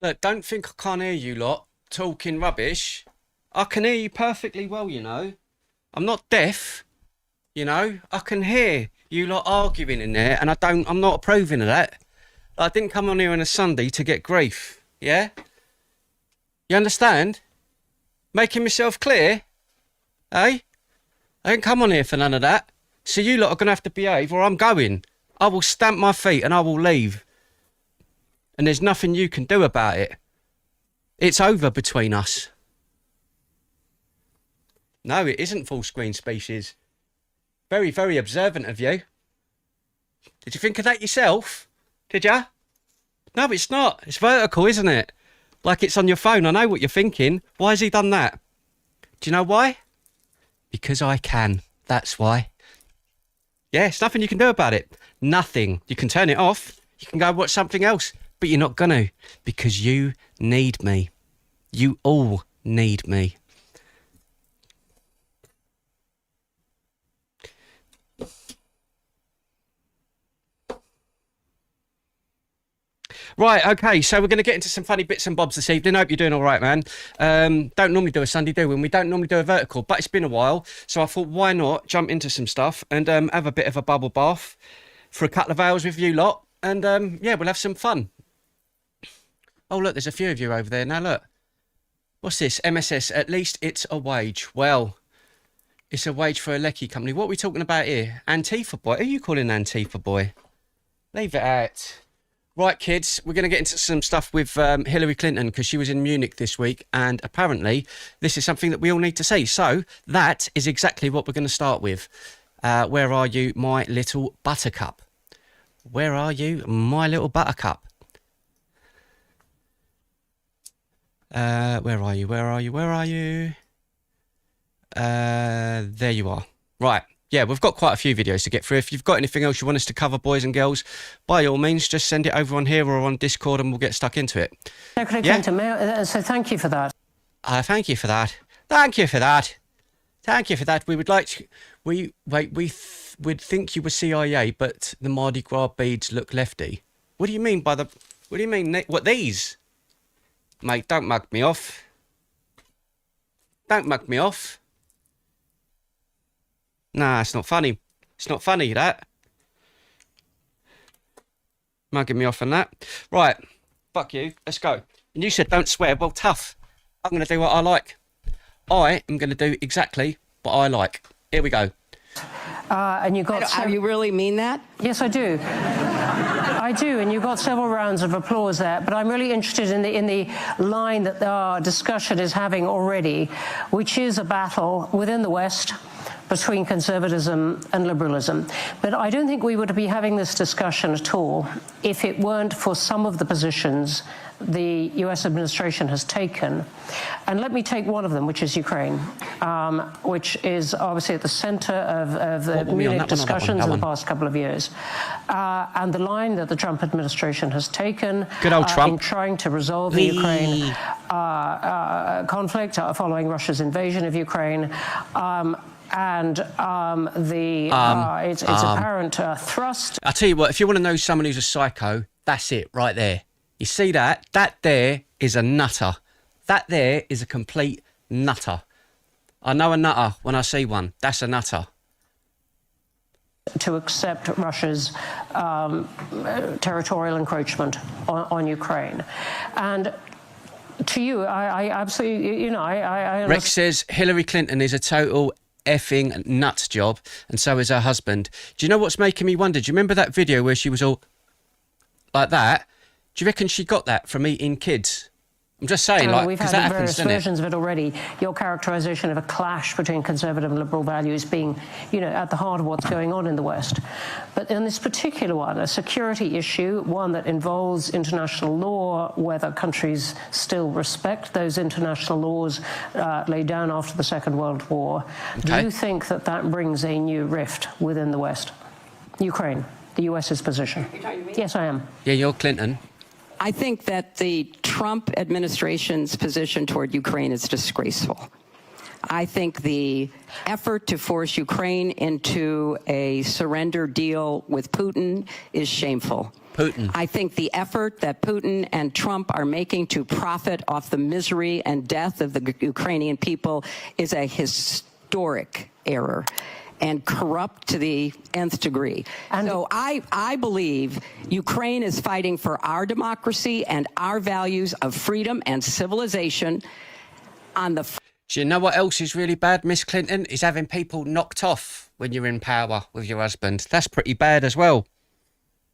Look, don't think I can't hear you lot talking rubbish. I can hear you perfectly well, you know. I'm not deaf, you know. I can hear you lot arguing in there, and I'm not approving of that. I didn't come on here on a Sunday to get grief, yeah? You understand? Making myself clear, eh? I didn't come on here for none of that. So you lot are going to have to behave or I'm going. I will stamp my feet and I will leave. And there's nothing you can do about it. It's over between us. No, it isn't full screen species. Very, very observant of you. Did you think of that yourself? Did ya? No, it's not. It's vertical, isn't it? Like it's on your phone. I know what you're thinking. Why has he done that? Do you know why? Because I can. That's why. Yeah, it's nothing you can do about it. Nothing. You can turn it off. You can go watch something else. But you're not going to. Because you need me. You all need me. Right, okay, so we're going to get into some funny bits and bobs this evening. Hope you're doing all right, man. Don't normally do a Sunday, do we? And we don't normally do a vertical, but it's been a while. So I thought, why not jump into some stuff and have a bit of a bubble bath for a couple of hours with you lot. And, yeah, we'll have some fun. Oh, look, there's a few of you over there. Now, look. What's this? MSS, at least it's a wage. Well, it's a wage for a lecky company. What are we talking about here? Antifa boy? Who are you calling Antifa boy? Leave it out. Right, kids, we're going to get into some stuff with Hilary Clinton because she was in Munich this week and apparently this is something that we all need to see. So that is exactly what we're going to start with. Where are you, my little buttercup? Where are you, my little buttercup? Where are you? Where are you? Where are you? There you are. Right. Yeah, we've got quite a few videos to get through. If you've got anything else you want us to cover, boys and girls, by all means, just send it over on here or on Discord and we'll get stuck into it. Secretary Clinton, so thank you for that. Thank you for that. Thank you for that. Thank you for that. We would like to... We'd think you were CIA, but the Mardi Gras beads look lefty. What do you mean by the... What do you mean? What, these? Mate, don't mug me off. Don't mug me off. Nah, it's not funny. It's not funny, that. Mugging me off on that. Right. Fuck you. Let's go. And you said don't swear. Well, tough. I'm going to do what I like. I am going to do exactly what I like. Here we go. And you got... You really mean that? Yes, I do. I do, and you got several rounds of applause there, but I'm really interested in the line that our discussion is having already, which is a battle within the West between conservatism and liberalism. But I don't think we would be having this discussion at all if it weren't for some of the positions the US administration has taken. And let me take one of them, which is Ukraine, which is obviously at the center of the Munich discussions in the past couple of years. And the line that the Trump administration has taken in trying to resolve the Ukraine conflict following Russia's invasion of Ukraine, and it's apparent thrust. I'll tell you what, if you want to know someone who's a psycho, that's it right there. You see that? That there is a nutter. That there is a complete nutter. I know a nutter when I see one. That's a nutter. To accept Russia's territorial encroachment on Ukraine. And to you, I absolutely, you know, I Rex says Hillary Clinton is a total effing nut job, and so is her husband. Do you know what's making me wonder? Do you remember that video where she was all like that? Do you reckon she got that from eating kids? I'm just saying, like, we've had various versions of it already. Your characterization of a clash between conservative and liberal values being, you know, at the heart of what's going on in the West. But in this particular one, a security issue, one that involves international law, whether countries still respect those international laws laid down after the Second World War. Okay. Do you think that that brings a new rift within the West? Ukraine, the US's position. You're talking to me? Yes, I am. Yeah, you're Clinton. I think that the Trump administration's position toward Ukraine is disgraceful. I think the effort to force Ukraine into a surrender deal with Putin is shameful. Putin. I think the effort that Putin and Trump are making to profit off the misery and death of the Ukrainian people is a historic error and corrupt to the nth degree. And so I believe Ukraine is fighting for our democracy and our values of freedom and civilization on the... Do you know what else is really bad, Miss Clinton? Is having people knocked off when you're in power with your husband. That's pretty bad as well.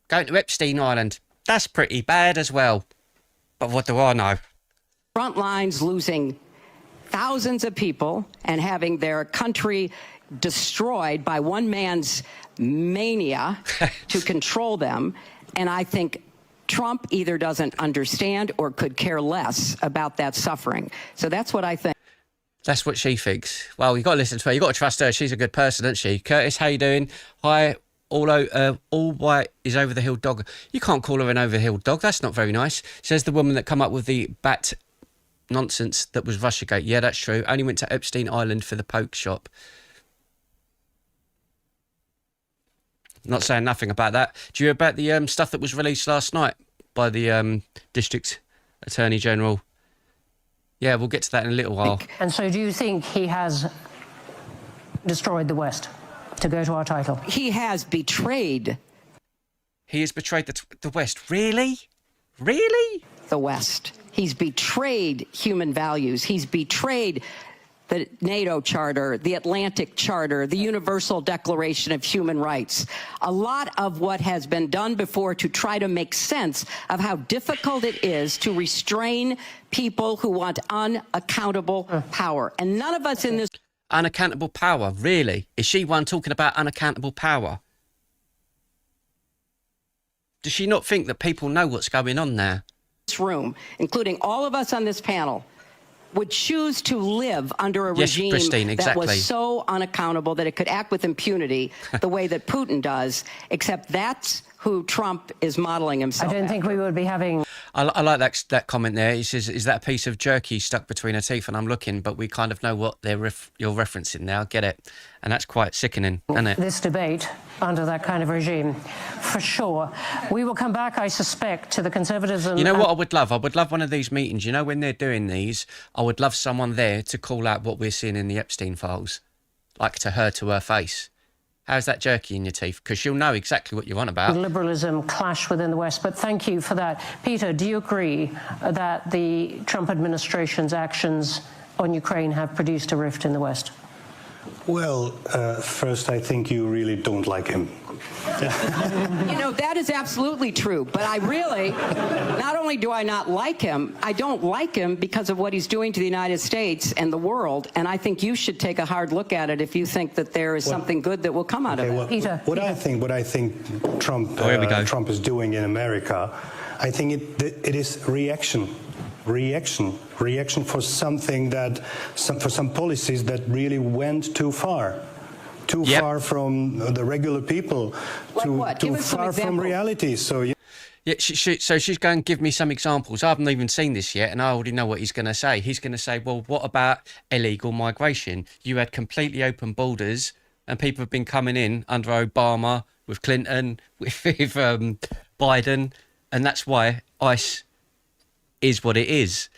Going to Epstein Island. That's pretty bad as well. But what do I know? Front lines losing thousands of people and having their country destroyed by one man's mania to control them. And I think Trump either doesn't understand or could care less about that suffering. So that's what I think. That's what she thinks. Well, you got to listen to her. You got to trust her. She's a good person, isn't she? Curtis, how you doing? Hi. All white is over the hill dog. You can't call her an over the hill dog. That's not very nice. Says the woman that come up with the bat nonsense that was Russiagate. Yeah, that's true. Only went to Epstein Island for the poke shop. Not saying nothing about that. Do you hear about the stuff that was released last night by the District Attorney General? Yeah, we'll get to that in a little while. And so do you think he has destroyed the West? To go to our title. He has betrayed. He has betrayed the West. Really? Really? The West. He's betrayed human values. He's betrayed the NATO Charter, the Atlantic Charter, the Universal Declaration of Human Rights. A lot of what has been done before to try to make sense of how difficult it is to restrain people who want unaccountable power. And none of us in this... Unaccountable power, really? Is she one talking about unaccountable power? Does she not think that people know what's going on there? This room, including all of us on this panel, would choose to live under a regime that was so unaccountable that it could act with impunity the way that Putin does, except that's who Trump is modeling himself I don't think we would be having... I like that comment there. He says, is that a piece of jerky stuck between her teeth? And I'm looking, but we kind of know what you're referencing now. I get it. And that's quite sickening, isn't it? This debate under that kind of regime, for sure. We will come back, I suspect, to the conservatism... You know what I would love? I would love one of these meetings. You know, when they're doing these, I would love someone there to call out what we're seeing in the Epstein files. Like to her face. How's that jerky in your teeth? Because she'll know exactly what you're on about. Liberalism clash within the West, but thank you for that. Peter, do you agree that the Trump administration's actions on Ukraine have produced a rift in the West? Well, first, I think you really don't like him. You know, that is absolutely true. But I really, not only do I not like him, I don't like him because of what he's doing to the United States and the world. And I think you should take a hard look at it if you think that there is something good that will come out of it. Well, Peter, what I think Trump is doing in America, I think it is reaction for something for some policies that really went too far. Too far from the regular people, too far from reality. So, yeah, so she's going to give me some examples. I haven't even seen this yet, and I already know what he's going to say. He's going to say, well, what about illegal migration? You had completely open borders, and people have been coming in under Obama, with Clinton, with Biden, and that's why ICE is what it is.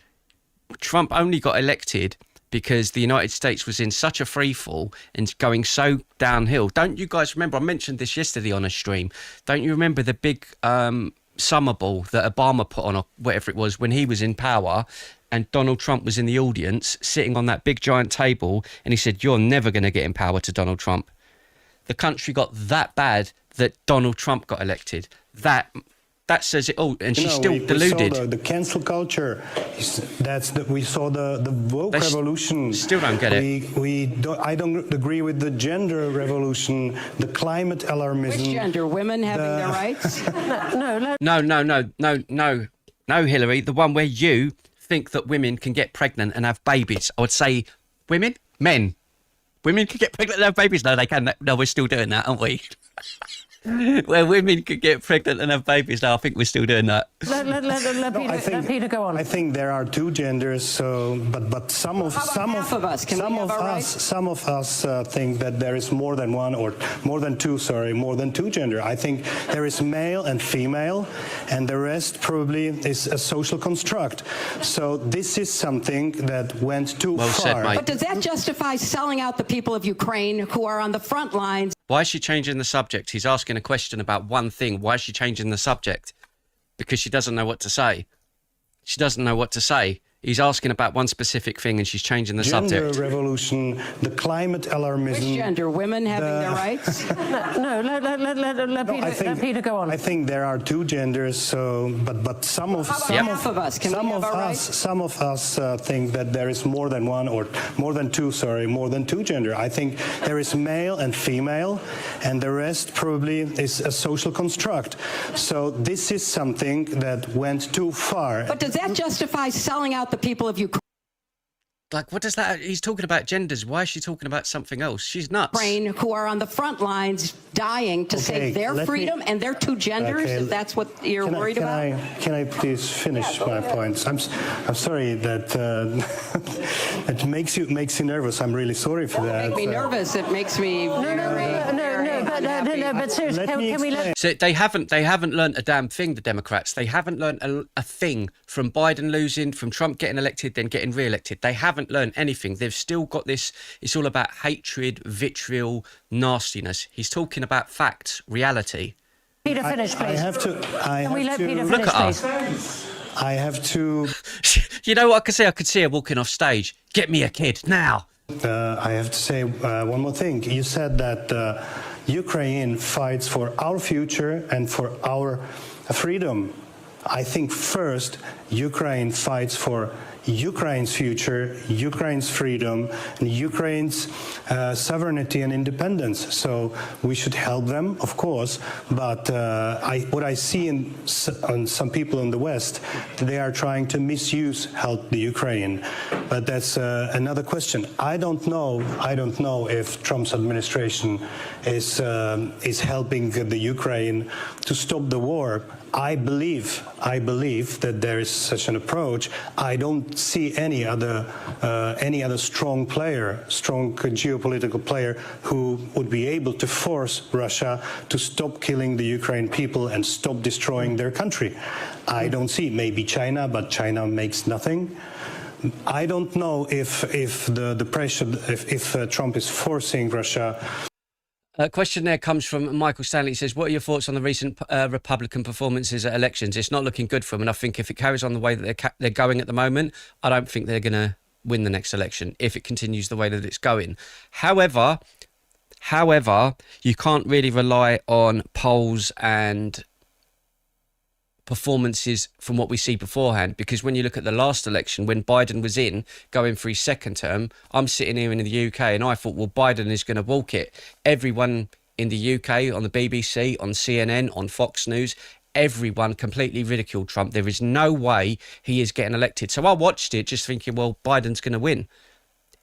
Trump only got elected because the United States was in such a freefall and going so downhill. Don't you guys remember? I mentioned this yesterday on a stream. Don't you remember the big summer ball that Obama put on, or whatever it was, when he was in power, and Donald Trump was in the audience sitting on that big giant table, and he said, "You're never going to get in power," to Donald Trump. The country got that bad that Donald Trump got elected. That says it all, and she's still deluded. We saw the cancel culture. We saw the woke revolution. Still don't get it. I don't agree with the gender revolution, the climate alarmism. Which gender? Women having their rights? No, Hilary. The one where you think that women can get pregnant and have babies. I would say men. Women can get pregnant and have babies. No, they can. No, we're still doing that, aren't we? Where women could get pregnant and have babies. Now I think we're still doing that. Let Peter go on. I think there are two genders. So, but some of us think that there is more than one or more than two. Sorry, more than two gender. I think there is male and female, and the rest probably is a social construct. So this is something that went too far. Said, mate. But does that justify selling out the people of Ukraine who are on the front lines? Why is she changing the subject? He's asking a question about one thing. Why is she changing the subject? Because she doesn't know what to say. She doesn't know what to say. He's asking about one specific thing and she's changing the subject. Gender revolution, the climate alarmism. Which gender? Women having their rights? Let Peter go on. I think there are two genders. So, but some of us think that there is more than one or more than two. Sorry, more than two gender. I think there is male and female, and the rest probably is a social construct. So this is something that went too far. But does that justify selling out the people of Ukraine? Like, what does that... He's talking about genders. Why is she talking about something else? She's nuts. Who are on the front lines dying to save their freedom and their two genders, if that's what you're worried about? Can I please finish my points? I'm sorry that it makes you nervous. I'm really sorry for that. It makes me nervous. It makes me But seriously, can we let... So they haven't learnt a damn thing, the Democrats. They haven't learnt a thing from Biden losing, from Trump getting elected, then getting re-elected. They haven't learned anything. They've still got this, it's all about hatred, vitriol, nastiness. He's talking about facts, reality. Peter, finish, please. Can we let Peter finish, please? I have to... You know what I could say? I could see her walking off stage. Get me a kid, now. I have to say one more thing. You said that Ukraine fights for our future and for our freedom. I think first, Ukraine fights for Ukraine's future, Ukraine's freedom, and Ukraine's sovereignty and independence. So we should help them, of course, but what I see on some people in the West, they are trying to help the Ukraine. But that's another question. I don't know if Trump's administration is helping the Ukraine to stop the war. I believe that there is such an approach. I don't see any other strong geopolitical player who would be able to force Russia to stop killing the Ukrainian people and stop destroying their country. I don't see. Maybe China, but China makes nothing. I don't know if the pressure, if Trump is forcing Russia. A question there comes from Michael Stanley. He says, what are your thoughts on the recent Republican performances at elections? It's not looking good for them. And I think if it carries on the way that they're going at the moment, I don't think they're going to win the next election if it continues the way that it's going. However, you can't really rely on polls and performances from what we see beforehand, because when you look at the last election, when Biden was going for his second term, I'm sitting here in the UK and I thought, well, Biden is going to walk it. Everyone in the UK, on the BBC, on CNN, on Fox News, everyone completely ridiculed Trump. There is no way he is getting elected. So I watched it just thinking, well, Biden's going to win.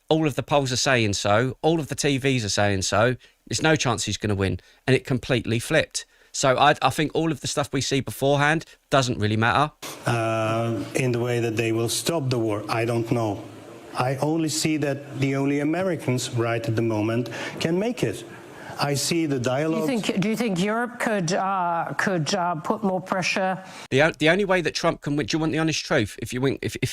All of the polls are saying so. All of the TVs are saying so. There's no chance he's going to win. And it completely flipped. So I think all of the stuff we see beforehand doesn't really matter. In the way that they will stop the war, I don't know. I only see that the only Americans right at the moment can make it. I see the dialogue. Do you think Europe could put more pressure? The only way that Trump can win. Do you want the honest truth? If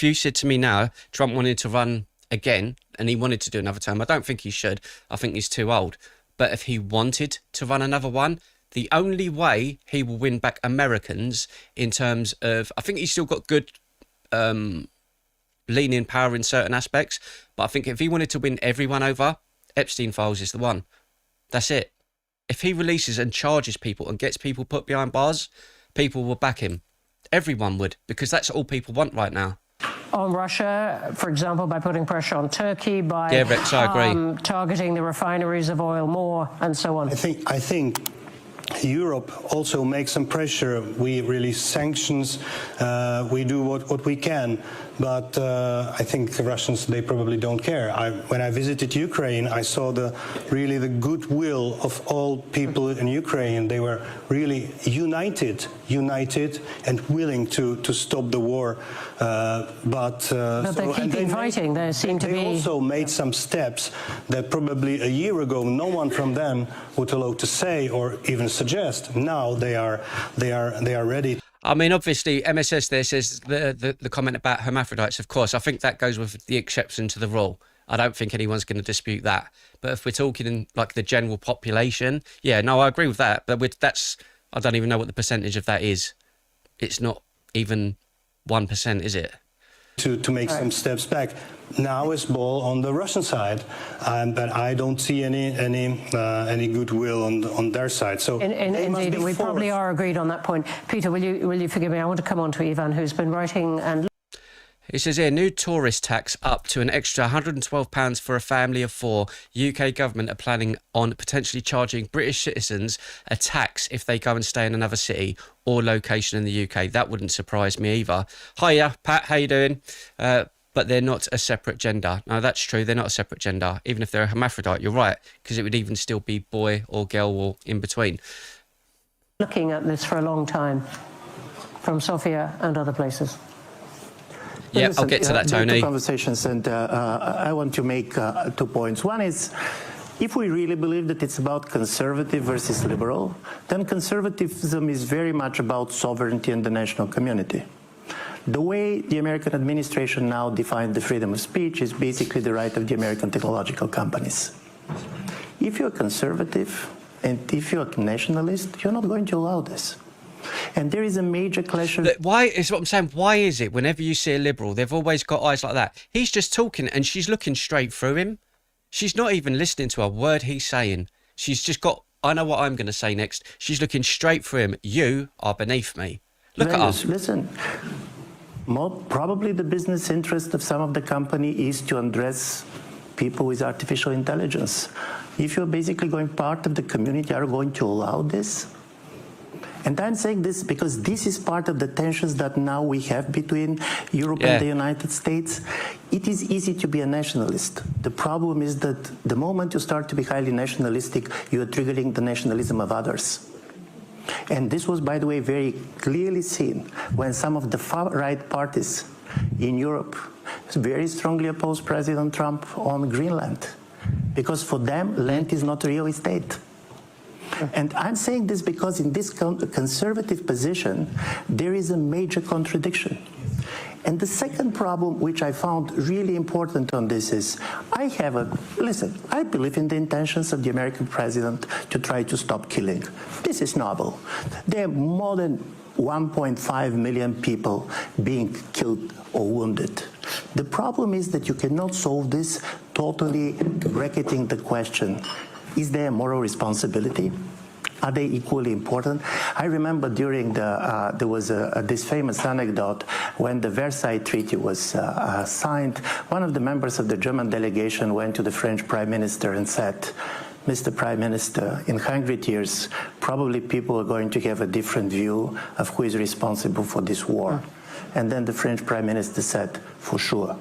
you said to me now, Trump wanted to run again and he wanted to do another term, I don't think he should. I think he's too old. But if he wanted to run another one, the only way he will win back Americans in terms of, I think he's still got good leaning power in certain aspects, but I think if he wanted to win everyone over, Epstein Files is the one. That's it. If he releases and charges people and gets people put behind bars, people will back him. Everyone would, because that's all people want right now. On Russia, for example, by putting pressure on Turkey, by Rex, I agree. Targeting the refineries of oil more, and so on. I think Europe also makes some pressure. We release sanctions. We do what we can. But I think the Russians, they probably don't care. When I visited Ukraine, I saw really the goodwill of all people in Ukraine. They were really united and willing to stop the war. But they're keeping fighting. They seem to be. They also made some steps that probably a year ago no one from them would allow to say or even suggest. Now they are ready. I mean, obviously, MSS there says the comment about hermaphrodites, of course. I think that goes with the exception to the rule. I don't think anyone's going to dispute that. But if we're talking in, like, the general population, yeah, no, I agree with that. But I don't even know what the percentage of that is. It's not even 1%, is it? To make some steps back. Now it's ball on the Russian side, but I don't see any goodwill on their side. So indeed, we probably are agreed on that point. Peter, will you forgive me? I want to come on to Ivan, who's been writing and. It says here, new tourist tax up to an extra £112 for a family of 4. UK government are planning on potentially charging British citizens a tax if they go and stay in another city or location in the UK. That wouldn't surprise me either. Hiya, Pat, how you doing? But they're not a separate gender. No, that's true. They're not a separate gender. Even if they're a hermaphrodite, you're right, because it would even still be boy or girl or in between. Looking at this for a long time from Sofia and other places. Yeah, listen, I'll get to that, Tony. Conversations, and I want to make 2 points. One is, if we really believe that it's about conservative versus liberal, then conservatism is very much about sovereignty and the national community. The way the American administration now defines the freedom of speech is basically the right of the American technological companies. If you're conservative and if you're a nationalist, you're not going to allow this. And there is a major clash of... Why is what I'm saying? Why is it whenever you see a liberal, they've always got eyes like that? He's just talking and she's looking straight through him. She's not even listening to a word he's saying. She's just got, I know what I'm going to say next. She's looking straight through him. You are beneath me. Look at us. Listen, probably the business interest of some of the company is to address people with artificial intelligence. If you're basically going part of the community, are going to allow this? And I'm saying this because this is part of the tensions that now we have between Europe and the United States. It is easy to be a nationalist. The problem is that the moment you start to be highly nationalistic, you are triggering the nationalism of others. And this was, by the way, very clearly seen when some of the far-right parties in Europe very strongly opposed President Trump on Greenland, because for them, land is not real estate. And I'm saying this because in this conservative position, there is a major contradiction. And the second problem, which I found really important on this is, I believe in the intentions of the American president to try to stop killing. This is noble. There are more than 1.5 million people being killed or wounded. The problem is that you cannot solve this totally bracketing the question, is there a moral responsibility? Are they equally important? I remember during there was this famous anecdote when the Versailles Treaty was signed. One of the members of the German delegation went to the French Prime Minister and said, Mr. Prime Minister, in 100 years, probably people are going to have a different view of who is responsible for this war. And then the French Prime Minister said, for sure,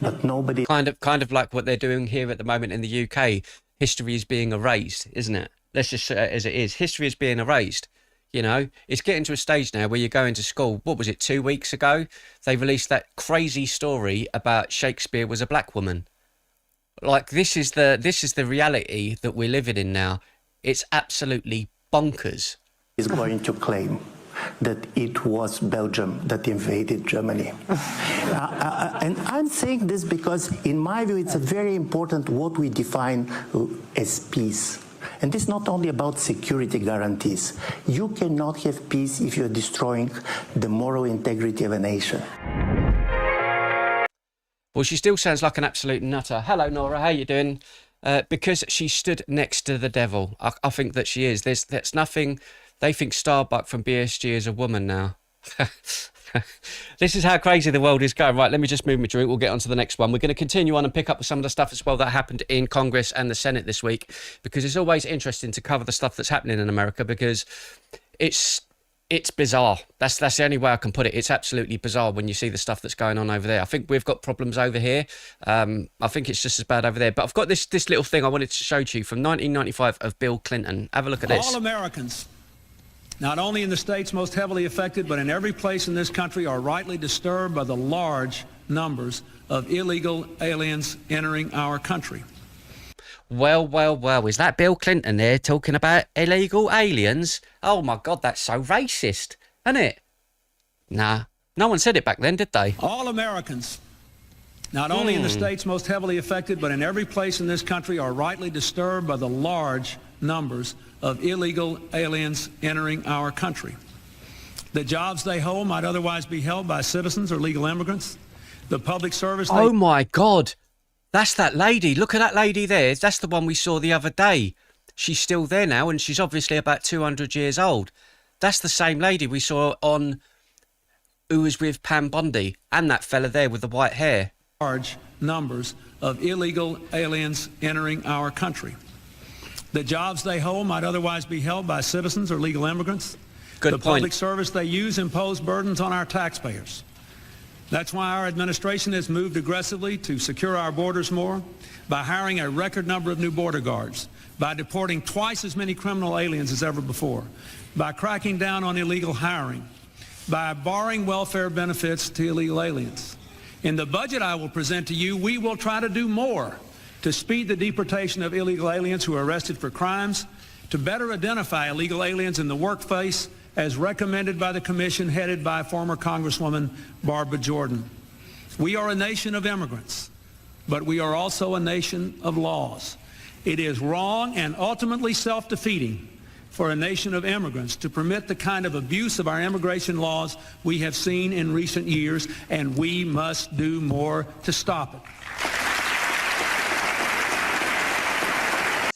but nobody... Kind of like what they're doing here at the moment in the UK. History is being erased, isn't it? Let's just say it as it is. History is being erased. You know, it's getting to a stage now where you're going to school. What was it, 2 weeks ago? They released that crazy story about Shakespeare was a black woman. Like, this is the reality that we're living in now. It's absolutely bonkers. Is going to claim that it was Belgium that invaded Germany. And I'm saying this because, in my view, it's a very important what we define as peace. And this is not only about security guarantees. You cannot have peace if you're destroying the moral integrity of a nation. Well, she still sounds like an absolute nutter. Hello, Nora. How you doing? Because she stood next to the devil. I think that she is. There's nothing... They think Starbuck from BSG is a woman now. This is how crazy the world is going. Right, let me just move my drink. We'll get on to the next one. We're going to continue on and pick up with some of the stuff as well that happened in Congress and the Senate this week, because it's always interesting to cover the stuff that's happening in America, because it's bizarre. That's the only way I can put it. It's absolutely bizarre when you see the stuff that's going on over there. I think we've got problems over here. I think it's just as bad over there. But I've got this little thing I wanted to show to you from 1995 of Bill Clinton. Have a look at this. All Americans, not only in the states most heavily affected, but in every place in this country, are rightly disturbed by the large numbers of illegal aliens entering our country. Well, well, well, is that Bill Clinton there talking about illegal aliens? Oh my God, that's so racist, isn't it? Nah, no one said it back then, did they? All Americans, not only in the states most heavily affected, but in every place in this country, are rightly disturbed by the large numbers of illegal aliens entering our country. The jobs they hold might otherwise be held by citizens or legal immigrants. The public service... Oh my God. That's that lady. Look at that lady there. That's the one we saw the other day. She's still there now, and she's obviously about 200 years old. That's the same lady we saw on who was with Pam Bondi, and that fella there with the white hair. Large numbers of illegal aliens entering our country. The jobs they hold might otherwise be held by citizens or legal immigrants. Good the point. Public service they use impose burdens on our taxpayers. That's why our administration has moved aggressively to secure our borders more, by hiring a record number of new border guards, by deporting twice as many criminal aliens as ever before, by cracking down on illegal hiring, by barring welfare benefits to illegal aliens. In the budget I will present to you, we will try to do more to speed the deportation of illegal aliens who are arrested for crimes, to better identify illegal aliens in the workplace, as recommended by the commission headed by former Congresswoman Barbara Jordan. We are a nation of immigrants, but we are also a nation of laws. It is wrong and ultimately self-defeating for a nation of immigrants to permit the kind of abuse of our immigration laws we have seen in recent years, and we must do more to stop it.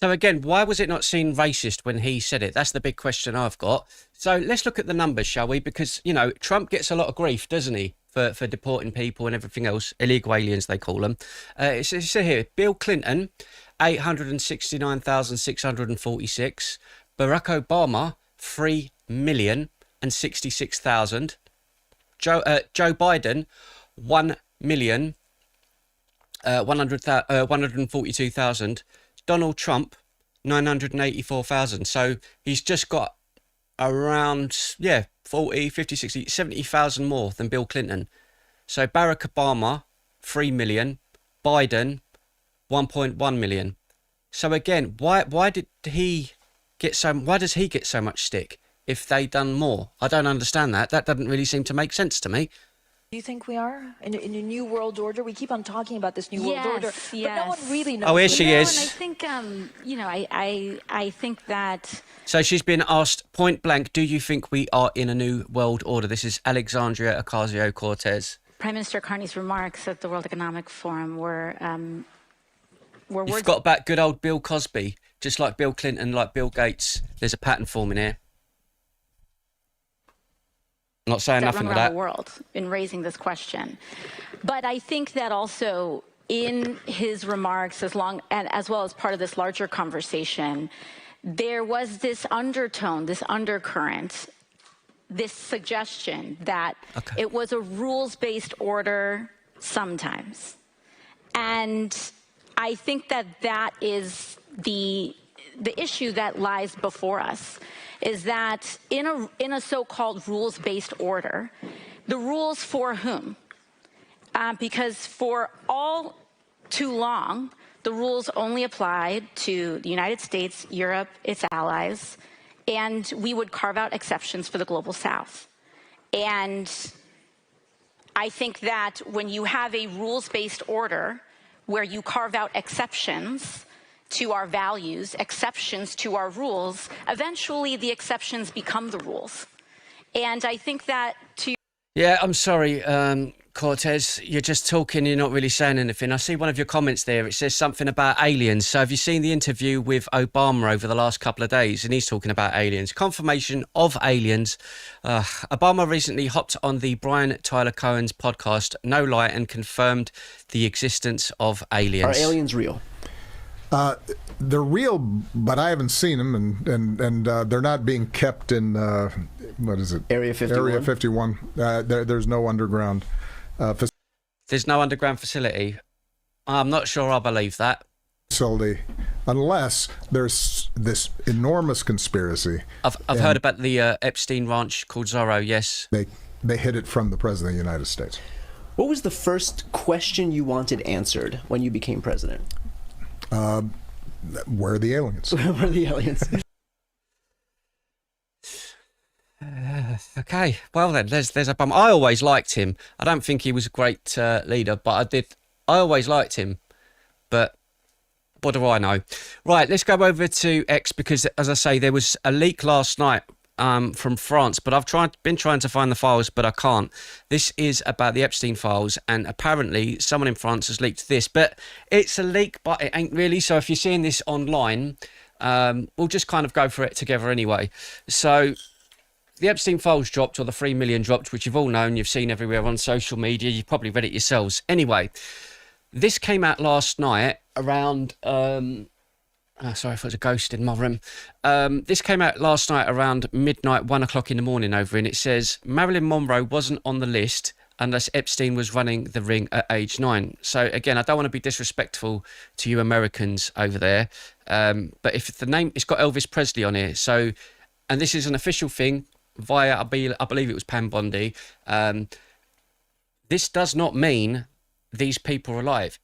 So again, why was it not seen racist when he said it? That's the big question I've got. So let's look at the numbers, shall we? Because, you know, Trump gets a lot of grief, doesn't he, for deporting people and everything else, illegal aliens they call them. It's here, Bill Clinton, 869,646. Barack Obama, 3,066,000. Joe Biden, 1,142,000. Donald Trump, 984,000. So he's just got around, 40, 50, 60, 70,000 more than Bill Clinton. So Barack Obama, 3 million. Biden, 1.1 million. So again, why does he get so much stick if they done more? I don't understand that. That doesn't really seem to make sense to me. Do you think we are in a new world order? We keep on talking about this new world order, but yes. no one really knows. Oh, here she is. And I think, I think that... So she's been asked point blank, do you think we are in a new world order? This is Alexandria Ocasio-Cortez. Prime Minister Carney's remarks at the World Economic Forum were You words... forgot about good old Bill Cosby. Just like Bill Clinton, like Bill Gates. There's a pattern forming here. Not saying nothing run with around that. the world in raising this question. But I think that also in his remarks, as well as part of this larger conversation, there was this undertone, this undercurrent, this suggestion that it was a rules-based order sometimes. And I think that that is the issue that lies before us, is that in a so-called rules-based order, the rules for whom? Because for all too long, the rules only applied to the United States, Europe, its allies, and we would carve out exceptions for the global South. And I think that when you have a rules-based order where you carve out exceptions to our values, exceptions to our rules, eventually the exceptions become the rules. And I think that Yeah, I'm sorry, Cortez, you're just talking, you're not really saying anything. I see one of your comments there. It says something about aliens. So have you seen the interview with Obama over the last couple of days? And he's talking about aliens. Confirmation of aliens. Obama recently hopped on the Brian Tyler Cohen's podcast, No Lie, and confirmed the existence of aliens. Are aliens real? They're real, but I haven't seen them, and they're not being kept in, what is it? Area 51? Area 51. There's no underground There's no underground facility. I'm not sure I believe that. facility, unless there's this enormous conspiracy. I've heard about the Epstein Ranch called Zorro, yes. They hid it from the President of the United States. What was the first question you wanted answered when you became president? Where are the aliens? Where are the aliens? Okay, well then, there's a bum. I always liked him. I don't think he was a great leader, but I always liked him. But what do I know? Right, let's go over to X because, as I say, there was a leak last night from France, but I've been trying to find the files, but I can't. This is about the Epstein files, and apparently someone in France has leaked this, but it's a leak, but it ain't really. So if you're seeing this online, we'll just kind of go for it together anyway. So the Epstein files dropped, or the 3 million dropped, which you've all known, you've seen everywhere on social media, you've probably read it yourselves. Anyway, this came out last night around, sorry, I thought it was a ghost in my room. This came out last night around midnight, 1 o'clock in the morning over, and it says Marilyn Monroe wasn't on the list unless Epstein was running the ring at age 9. So again, I don't want to be disrespectful to you Americans over there, but if the name, it's got Elvis Presley on here, so, and this is an official thing via, I believe it was Pam Bondi. This does not mean these people are alive.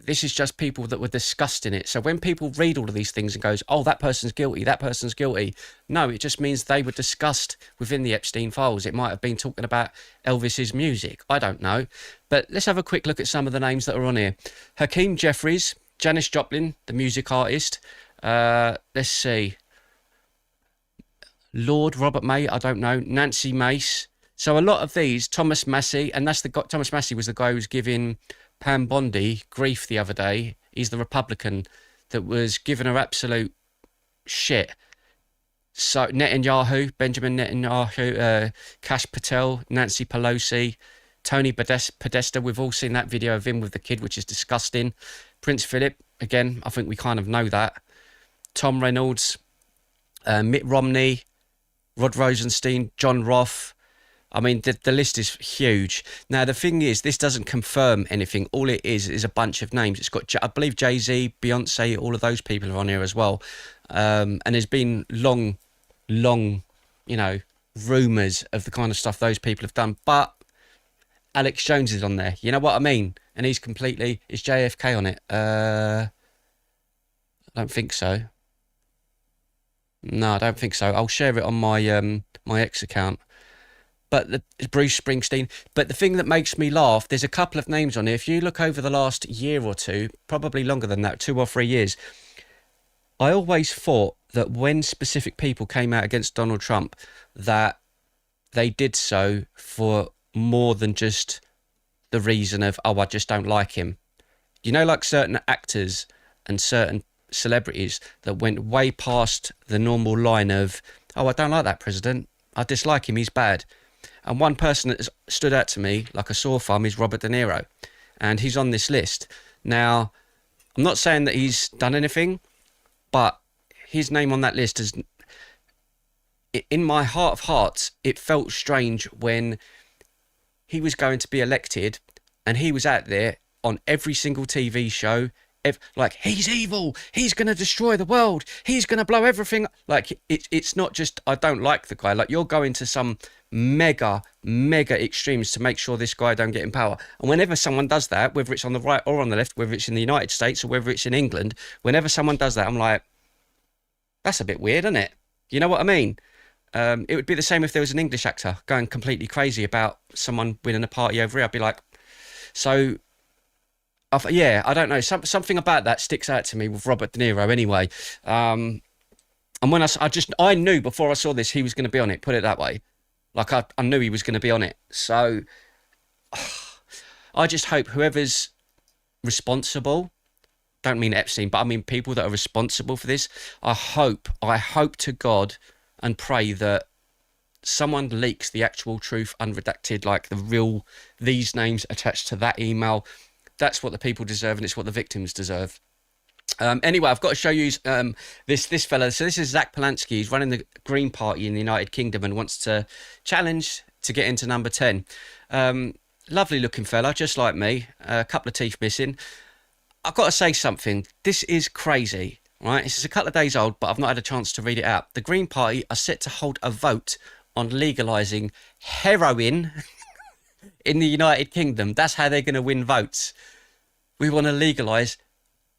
This is just people that were discussed in it. So when people read all of these things and goes, oh, that person's guilty, that person's guilty. No, it just means they were discussed within the Epstein files. It might have been talking about Elvis's music. I don't know. But let's have a quick look at some of the names that are on here. Hakeem Jeffries, Janis Joplin, the music artist. Let's see. Lord Robert May, I don't know. Nancy Mace. So a lot of these, Thomas Massey, and that's the guy, Thomas Massey was the guy who was giving Pam Bondi grief the other day. He's the Republican that was giving her absolute shit. So Netanyahu, Benjamin Netanyahu, Kash Patel, Nancy Pelosi, Tony Podesta. We've all seen that video of him with the kid, which is disgusting. Prince Philip, again, I think we kind of know that. Tom Reynolds, Mitt Romney, Rod Rosenstein, John Roth. I mean, the list is huge. Now, the thing is, this doesn't confirm anything. All it is a bunch of names. It's got, I believe, Jay-Z, Beyonce, all of those people are on here as well. And there's been long, you know, rumours of the kind of stuff those people have done. But Alex Jones is on there. You know what I mean? And he's completely, is JFK on it? I don't think so. No, I don't think so. I'll share it on my my X account. But Bruce Springsteen. But the thing that makes me laugh, there's a couple of names on here. If you look over the last year or two, probably longer than that, 2 or 3 years, I always thought that when specific people came out against Donald Trump, that they did so for more than just the reason of, oh, I just don't like him. You know, like certain actors and certain celebrities that went way past the normal line of, oh, I don't like that president. I dislike him. He's bad. And one person that stood out to me like a sore thumb is Robert De Niro. And he's on this list. Now, I'm not saying that he's done anything, but his name on that list is, in my heart of hearts, it felt strange when he was going to be elected and he was out there on every single TV show, like, he's evil, he's going to destroy the world, he's going to blow everything. Like, it's not just, I don't like the guy. Like, you're going to some mega extremes to make sure this guy don't get in power. And whenever someone does that, whether it's on the right or on the left, whether it's in the United States or whether it's in England, whenever someone does that, I'm like, that's a bit weird, isn't it? You know what I mean? It would be the same if there was an English actor going completely crazy about someone winning a party over here. I'd be like, so... yeah, I don't know. Something about that sticks out to me with Robert De Niro anyway. And when I knew before I saw this, he was going to be on it, put it that way. Like, I knew he was going to be on it. So, I just hope whoever's responsible, don't mean Epstein, but I mean people that are responsible for this, I hope to God and pray that someone leaks the actual truth unredacted, like these names attached to that email. That's what the people deserve, and it's what the victims deserve. Anyway, I've got to show you this fella. So this is Zach Polanski. He's running the Green Party in the United Kingdom and wants to challenge to get into number 10. Lovely looking fella, just like me. A couple of teeth missing. I've got to say something. This is crazy, right? This is a couple of days old, but I've not had a chance to read it out. The Green Party are set to hold a vote on legalising heroin in the United Kingdom. That's how they're going to win votes. We want to legalise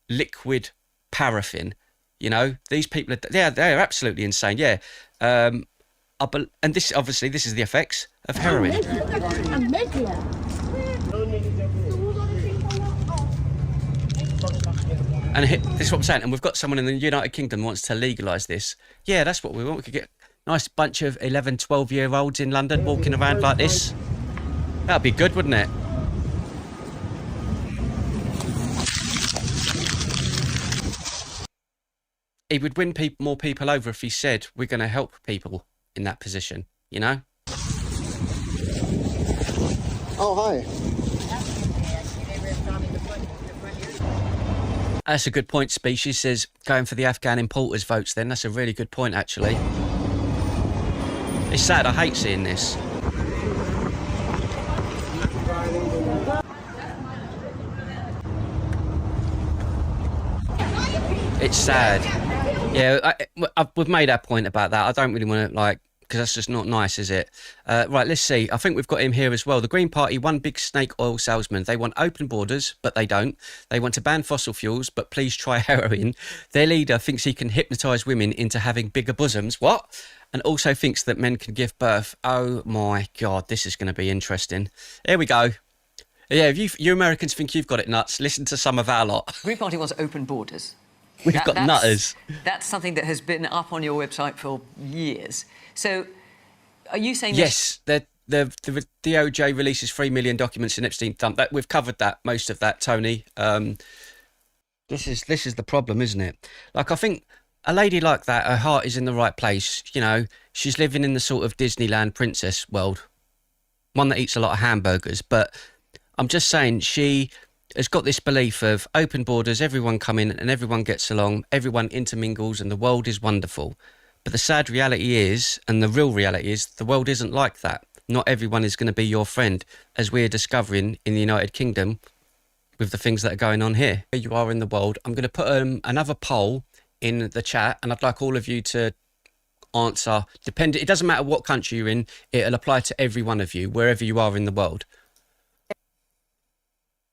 liquid paraffin. You know, these people, they're absolutely insane, yeah. And this, obviously, this is the effects of heroin. And this is what I'm saying. And we've got someone in the United Kingdom who wants to legalise this. Yeah, that's what we want. We could get a nice bunch of 11, 12-year-olds in London walking around like this. That'd be good, wouldn't it? He would win more people over if he said, we're going to help people in that position, you know? Oh, hi. That's a good point, Species says, going for the Afghan importers votes then. That's a really good point, actually. It's sad, I hate seeing this. It's sad. Yeah, we've made our point about that. I don't really want to, like, because that's just not nice, is it? Right, let's see. I think we've got him here as well. The Green Party, one big snake oil salesman. They want open borders, but they don't. They want to ban fossil fuels, but please try heroin. Their leader thinks he can hypnotise women into having bigger bosoms. What? And also thinks that men can give birth. Oh, my God, this is going to be interesting. Here we go. Yeah, if you Americans think you've got it nuts, listen to some of our lot. Green Party wants open borders. We've got nutters. That's something that has been up on your website for years. So, are you saying yes? The DOJ releases 3 million documents in Epstein dump. That we've covered that, most of that, Tony. This is the problem, isn't it? Like, I think a lady like that, her heart is in the right place. You know, she's living in the sort of Disneyland princess world, one that eats a lot of hamburgers. But I'm just saying, she has got this belief of open borders, everyone come in and everyone gets along, everyone intermingles and the world is wonderful. But the sad reality is, and the real reality is, the world isn't like that. Not everyone is going to be your friend, as we're discovering in the United Kingdom with the things that are going on here. Where you are in the world, I'm going to put another poll in the chat, and I'd like all of you to answer. It doesn't matter what country you're in, it'll apply to every one of you, wherever you are in the world.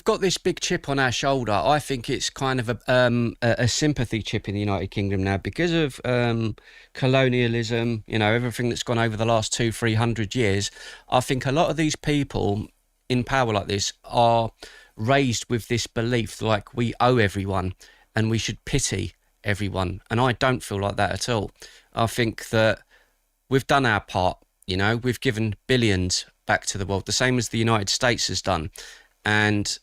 Got this big chip on our shoulder. I think it's kind of a sympathy chip in the United Kingdom now because of colonialism, you know, everything that's gone over the last 200-300 years. I think a lot of these people in power like this are raised with this belief like we owe everyone and we should pity everyone, and I don't feel like that at all. I think that we've done our part, you know, we've given billions back to the world, the same as the United States has done, and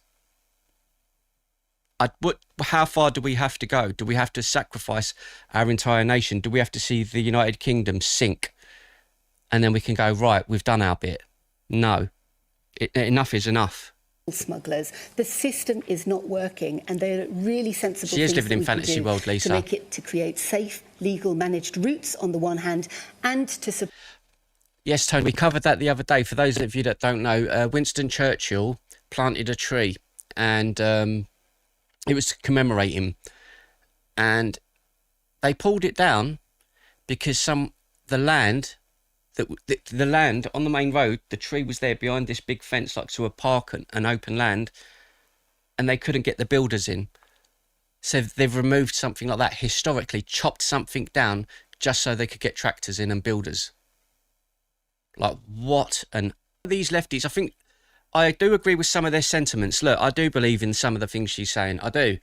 how far do we have to go? Do we have to sacrifice our entire nation? Do we have to see the United Kingdom sink? And then we can go, right, we've done our bit. No. Enough is enough. Smugglers. The system is not working, and they're really sensible she is things living in fantasy world, Lisa. to make it, to create safe, legal, managed routes on the one hand, and to... Yes, Tony, we covered that the other day. For those of you that don't know, Winston Churchill planted a tree, and it was to commemorate him, and they pulled it down because the land on the main road, the tree was there behind this big fence, like to a park and open land, and they couldn't get the builders in. So they've removed something like that, historically chopped something down just so they could get tractors in and builders. Like, what? And these lefties, I think, I do agree with some of their sentiments. Look, I do believe in some of the things she's saying. I do.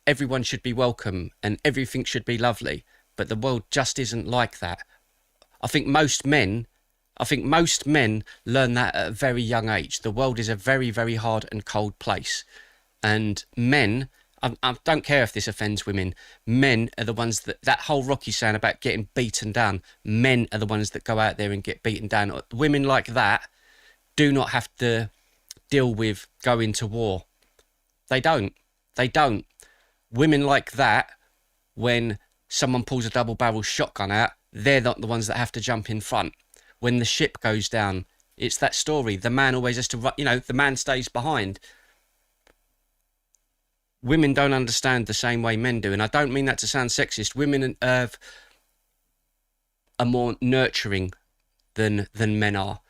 Everyone should be welcome and everything should be lovely. But the world just isn't like that. I think most men I think most men learn that at a very young age. The world is a very, very hard and cold place. And men, I don't care if this offends women, men are the ones that whole Rocky saying about getting beaten down, men are the ones that go out there and get beaten down. Women like that do not have to deal with going to war. They don't. They don't. Women like that, when someone pulls a double-barrel shotgun out, they're not the ones that have to jump in front. When the ship goes down, it's that story. The man always has to, the man stays behind. Women don't understand the same way men do. And I don't mean that to sound sexist. Women are more nurturing than men are.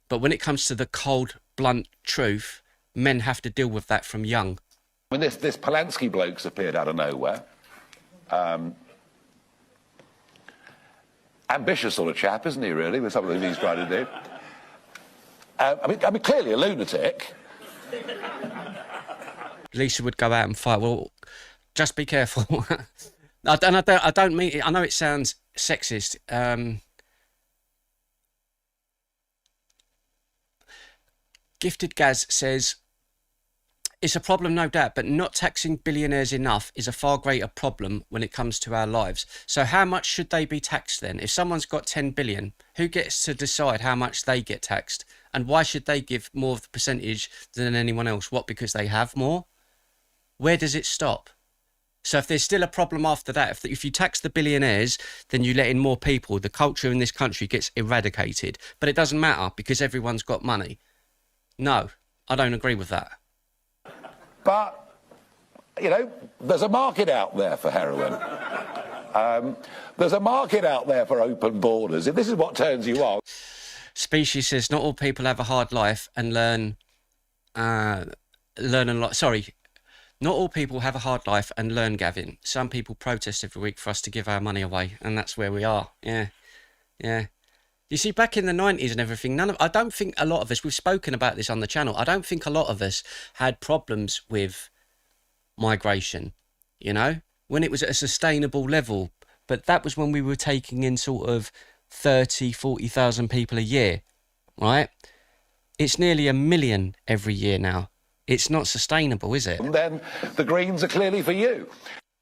But when it comes to the cold, blunt truth, men have to deal with that from young. When this Polanski bloke's appeared out of nowhere, ambitious sort of chap, isn't he, really, with some of the things he's trying to do? I mean, clearly a lunatic. Lisa would go out and fight. Well, just be careful. I don't mean it. I know it sounds sexist. Gifted Gaz says, it's a problem, no doubt, but not taxing billionaires enough is a far greater problem when it comes to our lives. So how much should they be taxed then? If someone's got 10 billion, who gets to decide how much they get taxed? And why should they give more of the percentage than anyone else? What, because they have more? Where does it stop? So if there's still a problem after that, if you tax the billionaires, then you let in more people, the culture in this country gets eradicated. But it doesn't matter because everyone's got money. No, I don't agree with that. But, there's a market out there for heroin. There's a market out there for open borders. If this is what turns you on. Species says, not all people have a hard life and learn a lot. Sorry. Not all people have a hard life and learn, Gavin. Some people protest every week for us to give our money away, and that's where we are. Yeah. You see, back in the 90s and everything, I don't think a lot of us, we've spoken about this on the channel, I don't think a lot of us had problems with migration, when it was at a sustainable level. But that was when we were taking in sort of 30, 40,000 people a year, right? It's nearly 1 million every year now. It's not sustainable, is it? And then the Greens are clearly for you.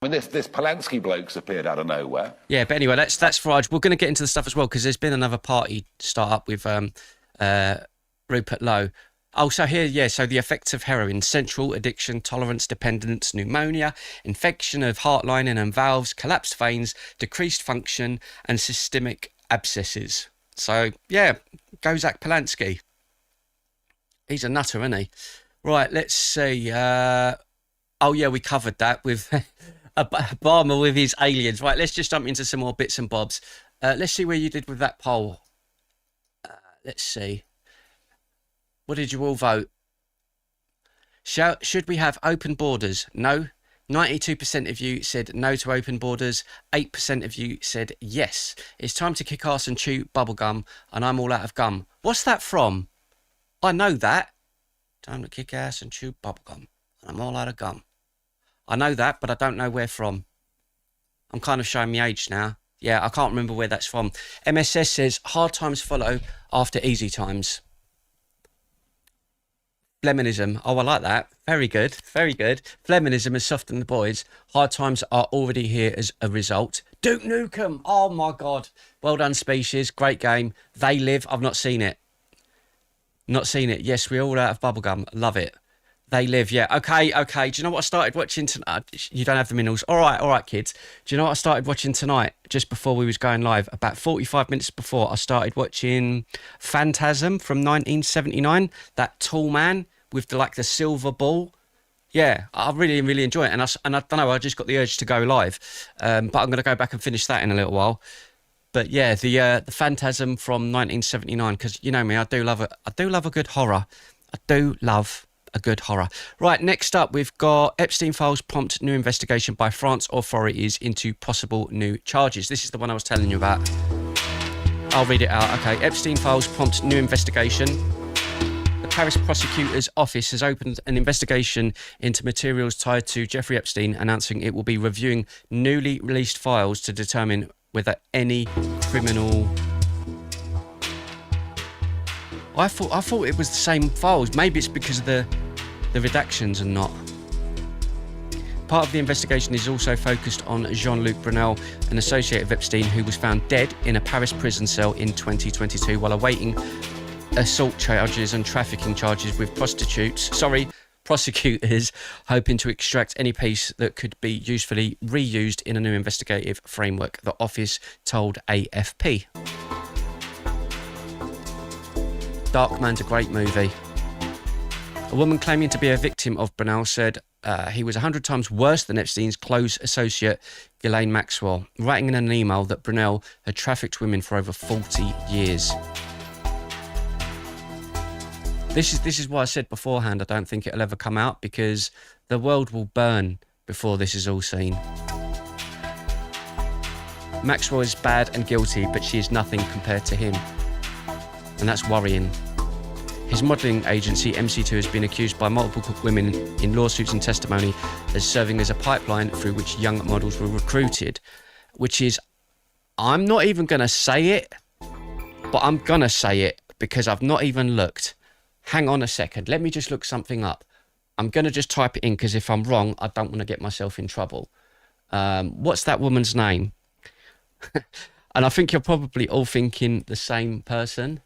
When this Polanski bloke's appeared out of nowhere. Yeah, but anyway, that's Farage. We're going to get into the stuff as well, because there's been another party start up with Rupert Lowe. Oh, so here, so the effects of heroin: central addiction, tolerance, dependence, pneumonia, infection of heart lining and valves, collapsed veins, decreased function, and systemic abscesses. So, yeah, go Zach Polanski. He's a nutter, isn't he? Right, let's see. We covered that with Obama with his aliens. Right, let's just jump into some more bits and bobs. Let's see where you did with that poll. Let's see. What did you all vote? Should we have open borders? No. 92% of you said no to open borders. 8% of you said yes. It's time to kick ass and chew bubblegum, and I'm all out of gum. What's that from? I know that. Time to kick ass and chew bubblegum, and I'm all out of gum. I know that, but I don't know where from. I'm kind of showing my age now. Yeah, I can't remember where that's from. MSS says, hard times follow after easy times. Feminism. Oh, I like that. Very good. Very good. Feminism has softened the boys. Hard times are already here as a result. Duke Nukem. Oh, my God. Well done, Species. Great game. They Live. I've not seen it. Not seen it. Yes, we're all out of bubblegum. Love it. They Live. Yeah. Okay. Do you know what I started watching tonight? You don't have the minerals. All right, kids. Do you know what I started watching tonight? Just before we was going live, about 45 minutes before, I started watching Phantasm from 1979. That tall man with the silver ball. Yeah, I really, really enjoy it. And I don't know, I just got the urge to go live. But I'm going to go back and finish that in a little while. But yeah, the Phantasm from 1979, because you know me, I do love a good horror. I do love a good horror. Right, next up, we've got Epstein Files prompt new investigation by France authorities into possible new charges. This is the one I was telling you about. I'll read it out. Okay, Epstein Files prompt new investigation. The Paris prosecutor's office has opened an investigation into materials tied to Jeffrey Epstein, announcing it will be reviewing newly released files to determine whether any criminal I thought it was the same files. Maybe it's because of the redactions and not. Part of the investigation is also focused on Jean-Luc Brunel, an associate of Epstein who was found dead in a Paris prison cell in 2022 while awaiting assault charges and trafficking charges with prosecutors hoping to extract any piece that could be usefully reused in a new investigative framework, the office told AFP. Darkman's a great movie. A woman claiming to be a victim of Brunel said he was 100 times worse than Epstein's close associate, Ghislaine Maxwell, writing in an email that Brunel had trafficked women for over 40 years. This is why I said beforehand I don't think it'll ever come out, because the world will burn before this is all seen. Maxwell is bad and guilty, but she is nothing compared to him. And that's worrying. His modelling agency, MC2, has been accused by multiple women in lawsuits and testimony as serving as a pipeline through which young models were recruited, which is, I'm not even going to say it, but I'm going to say it because I've not even looked. Hang on a second. Let me just look something up. I'm going to just type it in because if I'm wrong, I don't want to get myself in trouble. What's that woman's name? And I think you're probably all thinking the same person.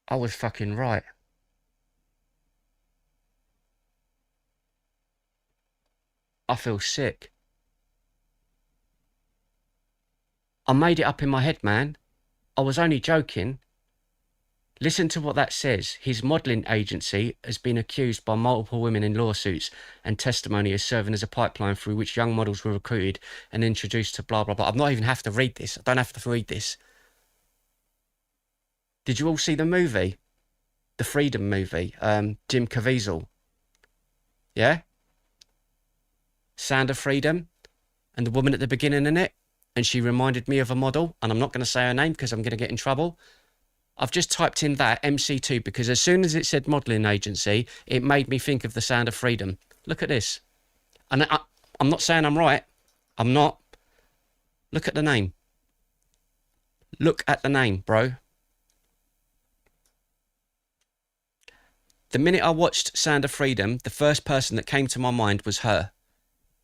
I was fucking right. I feel sick. I made it up in my head, man. I was only joking. Listen to what that says. His modelling agency has been accused by multiple women in lawsuits and testimony as serving as a pipeline through which young models were recruited and introduced to blah, blah, blah. I'm not even have to read this. I don't have to read this. Did you all see the movie? The Freedom movie. Jim Caviezel. Yeah? Sound of Freedom. And the woman at the beginning in it. And she reminded me of a model. And I'm not going to say her name because I'm going to get in trouble. I've just typed in that, MC2, because as soon as it said modelling agency, it made me think of the Sound of Freedom. Look at this. And I'm not saying I'm right. I'm not. Look at the name. Look at the name, bro. The minute I watched Sound of Freedom, the first person that came to my mind was her.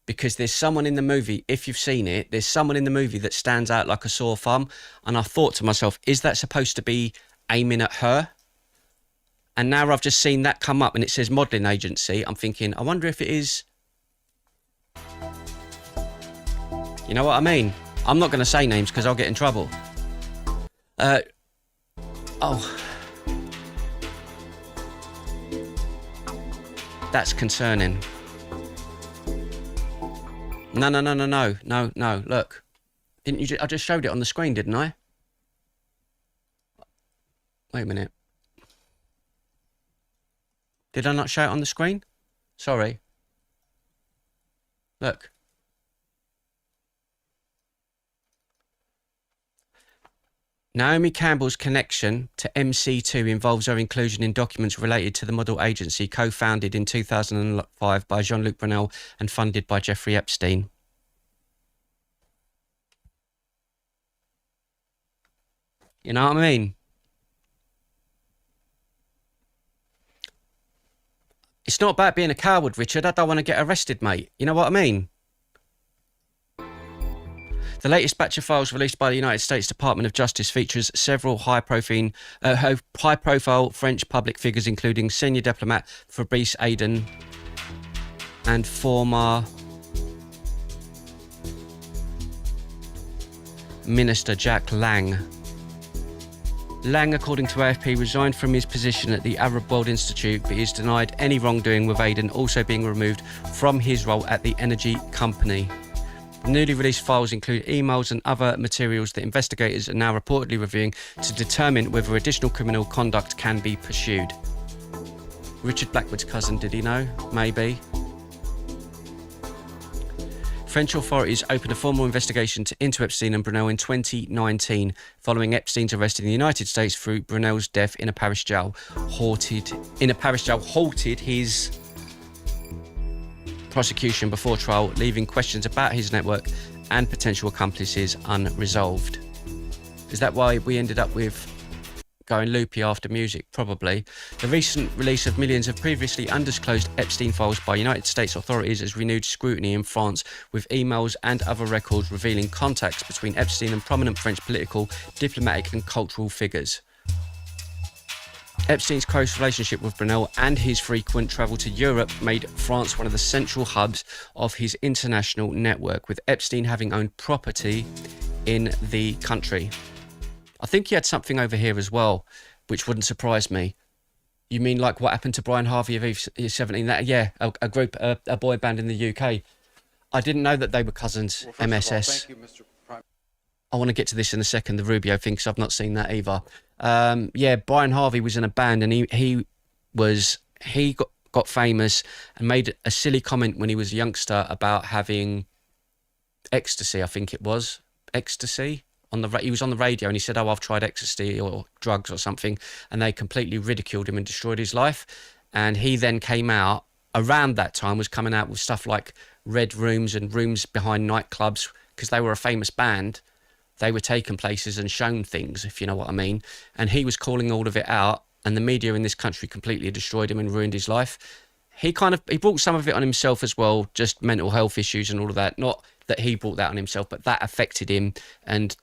Because there's someone in the movie, if you've seen it, there's someone in the movie that stands out like a sore thumb. And I thought to myself, is that supposed to be aiming at her? And now I've just seen that come up and it says modelling agency. I'm thinking, I wonder if it is... You know what I mean? I'm not going to say names because I'll get in trouble. That's concerning. No, look. Didn't you? I just showed it on the screen, didn't I? Wait a minute. Did I not show it on the screen? Sorry. Look. Naomi Campbell's connection to MC2 involves her inclusion in documents related to the model agency co-founded in 2005 by Jean-Luc Brunel and funded by Jeffrey Epstein. You know what I mean? It's not about being a coward, Richard. I don't want to get arrested, mate. You know what I mean? The latest batch of files released by the United States Department of Justice features several high-profile French public figures, including senior diplomat Fabrice Aiden and former Minister Jack Lang. Lang, according to AFP, resigned from his position at the Arab World Institute, but is denied any wrongdoing, with Aiden also being removed from his role at the energy company. The newly released files include emails and other materials that investigators are now reportedly reviewing to determine whether additional criminal conduct can be pursued. Richard Blackwood's cousin, did he know? Maybe. French authorities opened a formal investigation into Epstein and Brunel in 2019, following Epstein's arrest in the United States through Brunel's death in a Paris jail. Halted his prosecution before trial, leaving questions about his network and potential accomplices unresolved. Is that why we ended up with going loopy after music? Probably. The recent release of millions of previously undisclosed Epstein files by United States authorities has renewed scrutiny in France, with emails and other records revealing contacts between Epstein and prominent French political, diplomatic and cultural figures. Epstein's close relationship with Brunel and his frequent travel to Europe made France one of the central hubs of his international network, with Epstein having owned property in the country. I think he had something over here as well, which wouldn't surprise me. You mean like what happened to Brian Harvey of E17? That, yeah, a group, a boy band in the UK. I didn't know that they were cousins, Well, MSS. thank you, Mr. Prime. I want to get to this in a second, the Rubio thing, because I've not seen that either. Yeah, Brian Harvey was in a band, and he got famous and made a silly comment when he was a youngster about having ecstasy, I think it was. Ecstasy? He was on the radio and he said, "Oh, I've tried ecstasy or drugs or something," and they completely ridiculed him and destroyed his life. And he then came out, around that time, was coming out with stuff like red rooms and rooms behind nightclubs, because they were a famous band. They were taken places and shown things, if you know what I mean. And he was calling all of it out, and the media in this country completely destroyed him and ruined his life. He brought some of it on himself as well, just mental health issues and all of that. Not that he brought that on himself, but that affected him. And,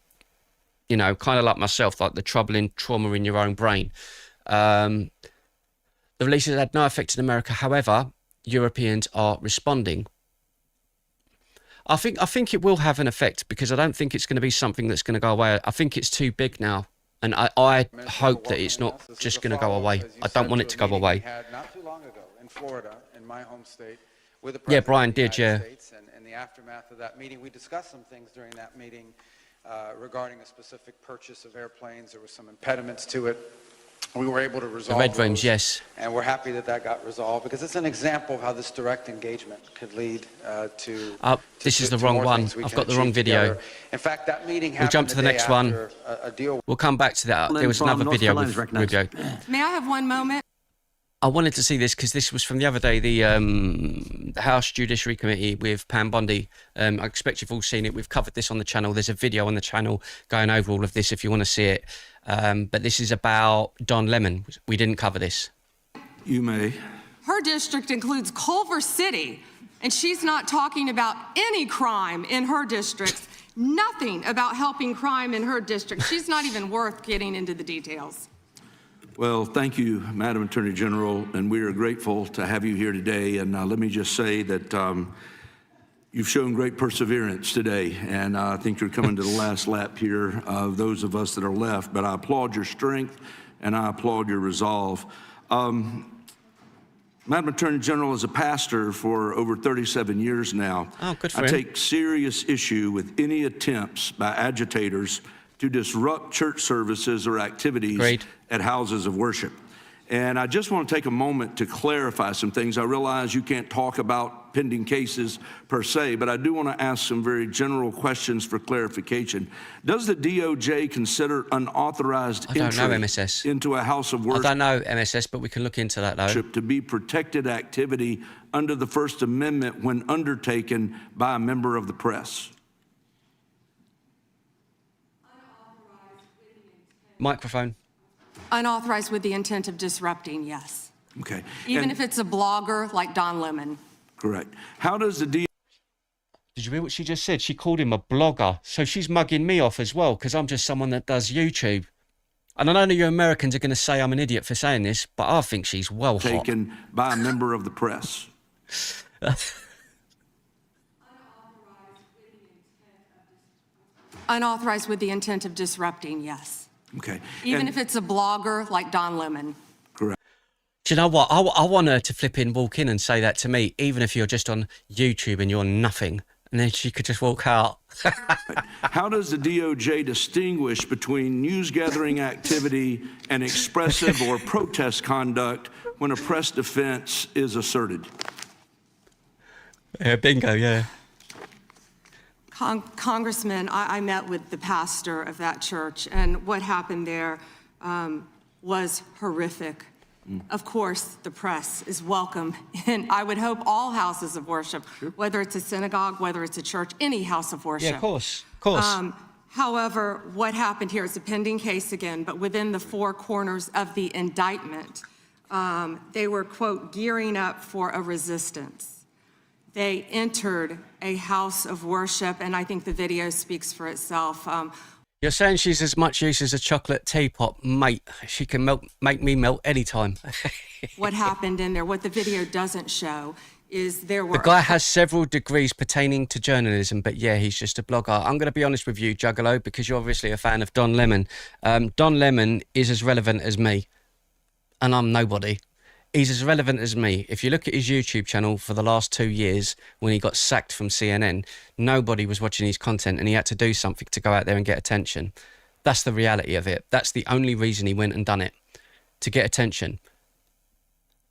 you know, kind of like myself, like the trauma in your own brain. The releases had no effect in America. However, Europeans are responding. I think it will have an effect, because I don't think it's going to be something that's going to go away. I think it's too big now. And I hope that it's not just going to go away. I don't want it to go away. Not too long ago in Florida, in my home state, with the Yeah, President Brian of the did, United yeah. States, and in the aftermath of that meeting, we discussed some things during that meeting regarding a specific purchase of airplanes. There were some impediments to it. We were able to resolve The red rooms, those, yes. and we're happy that that got resolved, because it's an example of how this direct engagement could lead to. This is the to wrong more one. things we I've can got the wrong achieve video. together. In fact, that meeting happened We'll jump to the day next one. after a deal. We'll come back to that. There was another video with Rubio. May I have one moment? I wanted to see this because this was from the other day, the House Judiciary Committee with Pam Bondi. I expect you've all seen it. We've covered this on the channel. There's a video on the channel going over all of this if you want to see it. But this is about Don Lemon. We didn't cover this. You may. Her district includes Culver City, and she's not talking about any crime in her district. Nothing about helping crime in her district. She's not even worth getting into the details. Well, thank you, Madam Attorney General, and we are grateful to have you here today. And let me just say that you've shown great perseverance today, and I think you're coming to the last lap here of those of us that are left. But I applaud your strength, and I applaud your resolve. Madam Attorney General, as a pastor for over 37 years now, good for I him. take serious issue with any attempts by agitators to disrupt church services or activities at houses of worship. And I just want to take a moment to clarify some things. I realize you can't talk about pending cases per se, but I do want to ask some very general questions for clarification. Does the DOJ consider unauthorized entry into a house of worship I don't know MSS, but we can look into that though. to be protected activity under the First Amendment when undertaken by a member of the press? Microphone. Unauthorized with the intent of disrupting, yes. Okay. Even And- if it's a blogger like Don Lemon. Correct. How does the Did you hear what she just said? She called him a blogger. So she's mugging me off as well, because I'm just someone that does YouTube. And I know you Americans are going to say I'm an idiot for saying this, but I think she's well hot. taken by a member of the press? Unauthorized with the intent of disrupting, yes. Okay. Even And- if it's a blogger like Don Lemon. Correct. Do you know what? I want her to walk in and say that to me, even if you're just on YouTube and you're nothing. And then she could just walk out. How does the DOJ distinguish between news gathering activity and expressive or protest conduct when a press defense is asserted? Bingo, yeah. Congressman, I met with the pastor of that church, and what happened there was horrific. Of course, the press is welcome, and I would hope all houses of worship, whether it's a synagogue, whether it's a church, any house of worship. Yeah, of course, of course. However, what happened here is a pending case again, but within the four corners of the indictment, they were, quote, gearing up for a resistance. They entered a house of worship, and I think the video speaks for itself. You're saying she's as much use as a chocolate teapot, mate. She can make me melt anytime. What happened in there, what the video doesn't show, is there were... The guy has several degrees pertaining to journalism, but yeah, he's just a blogger. I'm going to be honest with you, Juggalo, because you're obviously a fan of Don Lemon. Don Lemon is as relevant as me, and I'm nobody. He's as relevant as me. If you look at his YouTube channel for the last 2 years, when he got sacked from CNN, nobody was watching his content, and he had to do something to go out there and get attention. That's the reality of it. That's the only reason he went and done it, to get attention.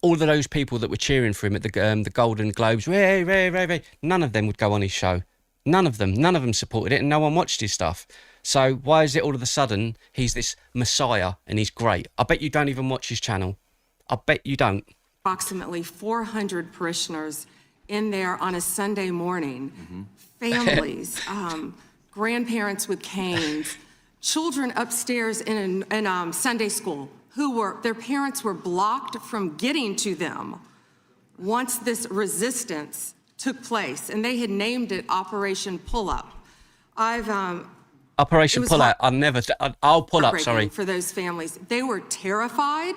All of those people that were cheering for him at the Golden Globes, none of them would go on his show. None of them supported it, and no one watched his stuff. So why is it all of a sudden he's this messiah and he's great? I bet you don't even watch his channel. I bet you don't. Approximately 400 parishioners in there on a Sunday morning. Families, grandparents with canes, children upstairs in Sunday school their parents were blocked from getting to them once this resistance took place, and they had named it Operation Pull-Up. Operation Pull-Up. I'll pull up, sorry. For those families. They were terrified.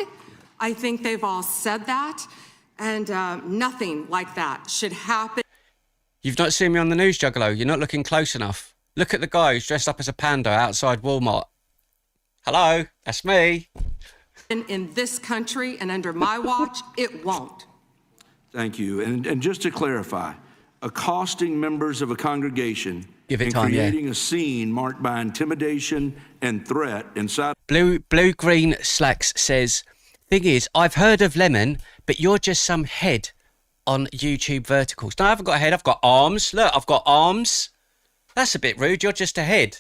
I think they've all said that, and nothing like that should happen. You've not seen me on the news, Juggalo. You're not looking close enough. Look at the guy who's dressed up as a panda outside Walmart. Hello, that's me. In this country and under my watch, it won't. Thank you. And just to clarify, accosting members of a congregation and creating a scene marked by intimidation and threat inside... Blue-green slacks says, thing is, I've heard of Lemon, but you're just some head on YouTube verticals. No, I haven't got a head, I've got arms. Look, I've got arms. That's a bit rude, you're just a head.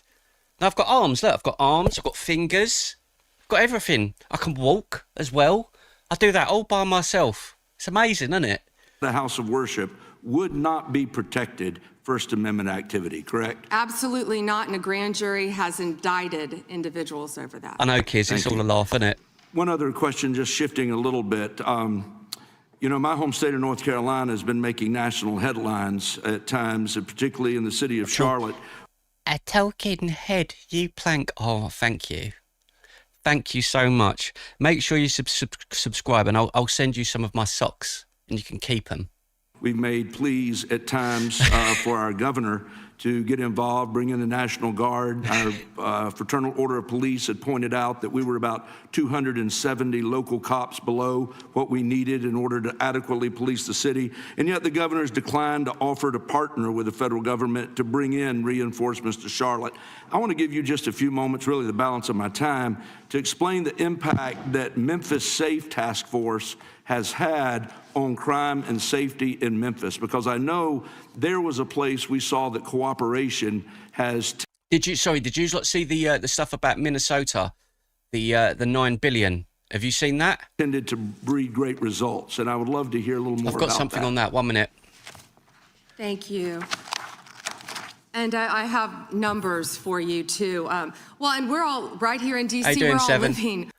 No, I've got arms, look, I've got arms, I've got fingers. Got everything. I can walk as well. I do that all by myself. It's amazing, isn't it? The house of worship would not be protected First Amendment activity, correct? Absolutely not, and a grand jury has indicted individuals over that. I know, kids, it's all a laugh, isn't it? One other question, just shifting a little bit. You know, my home state of North Carolina has been making national headlines at times, and particularly in the city of Charlotte. A talking head, you plank. Oh, thank you. Thank you so much. Make sure you subscribe, and I'll send you some of my socks, and you can keep them. We've made pleas at times for our governor to get involved, bring in the National Guard. Our Fraternal Order of Police had pointed out that we were about 270 local cops below what we needed in order to adequately police the city. And yet the governor's declined to offer to partner with the federal government to bring in reinforcements to Charlotte. I want to give you just a few moments, really the balance of my time, to explain the impact that Memphis Safe Task Force has had on crime and safety in Memphis, because I know there was a place we saw that cooperation has... Did you lot see the stuff about Minnesota, the 9 billion? Have you seen that? Tended to breed great results, and I would love to hear a little more about that. I've got something on that. 1 minute. Thank you. And I have numbers for you too. Well, and we're all right here in DC. We're all living.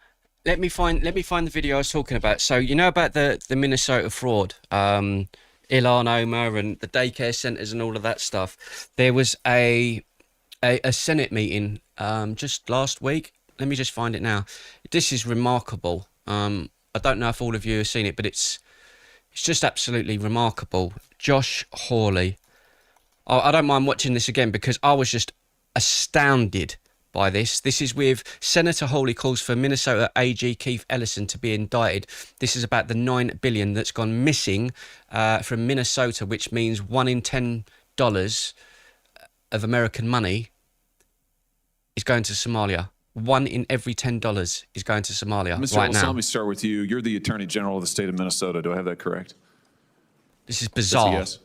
Let me find the video I was talking about. So you know about the Minnesota fraud, Ilhan Omar and the daycare centers and all of that stuff. There was a Senate meeting just last week. Let me just find it now. This is remarkable. I don't know if all of you have seen it, but it's just absolutely remarkable. Josh Hawley. I don't mind watching this again because I was just astounded by this. This is with Senator Hawley calls for Minnesota AG Keith Ellison to be indicted. This is about the $9 billion that's gone missing from Minnesota, which means $1 in $10 of American money is going to Somalia. 1 in every $10 is going to Somalia Mr. right Ellison, now. let me start with you. You're the Attorney General of the state of Minnesota. Do I have that correct? This is bizarre. Yes.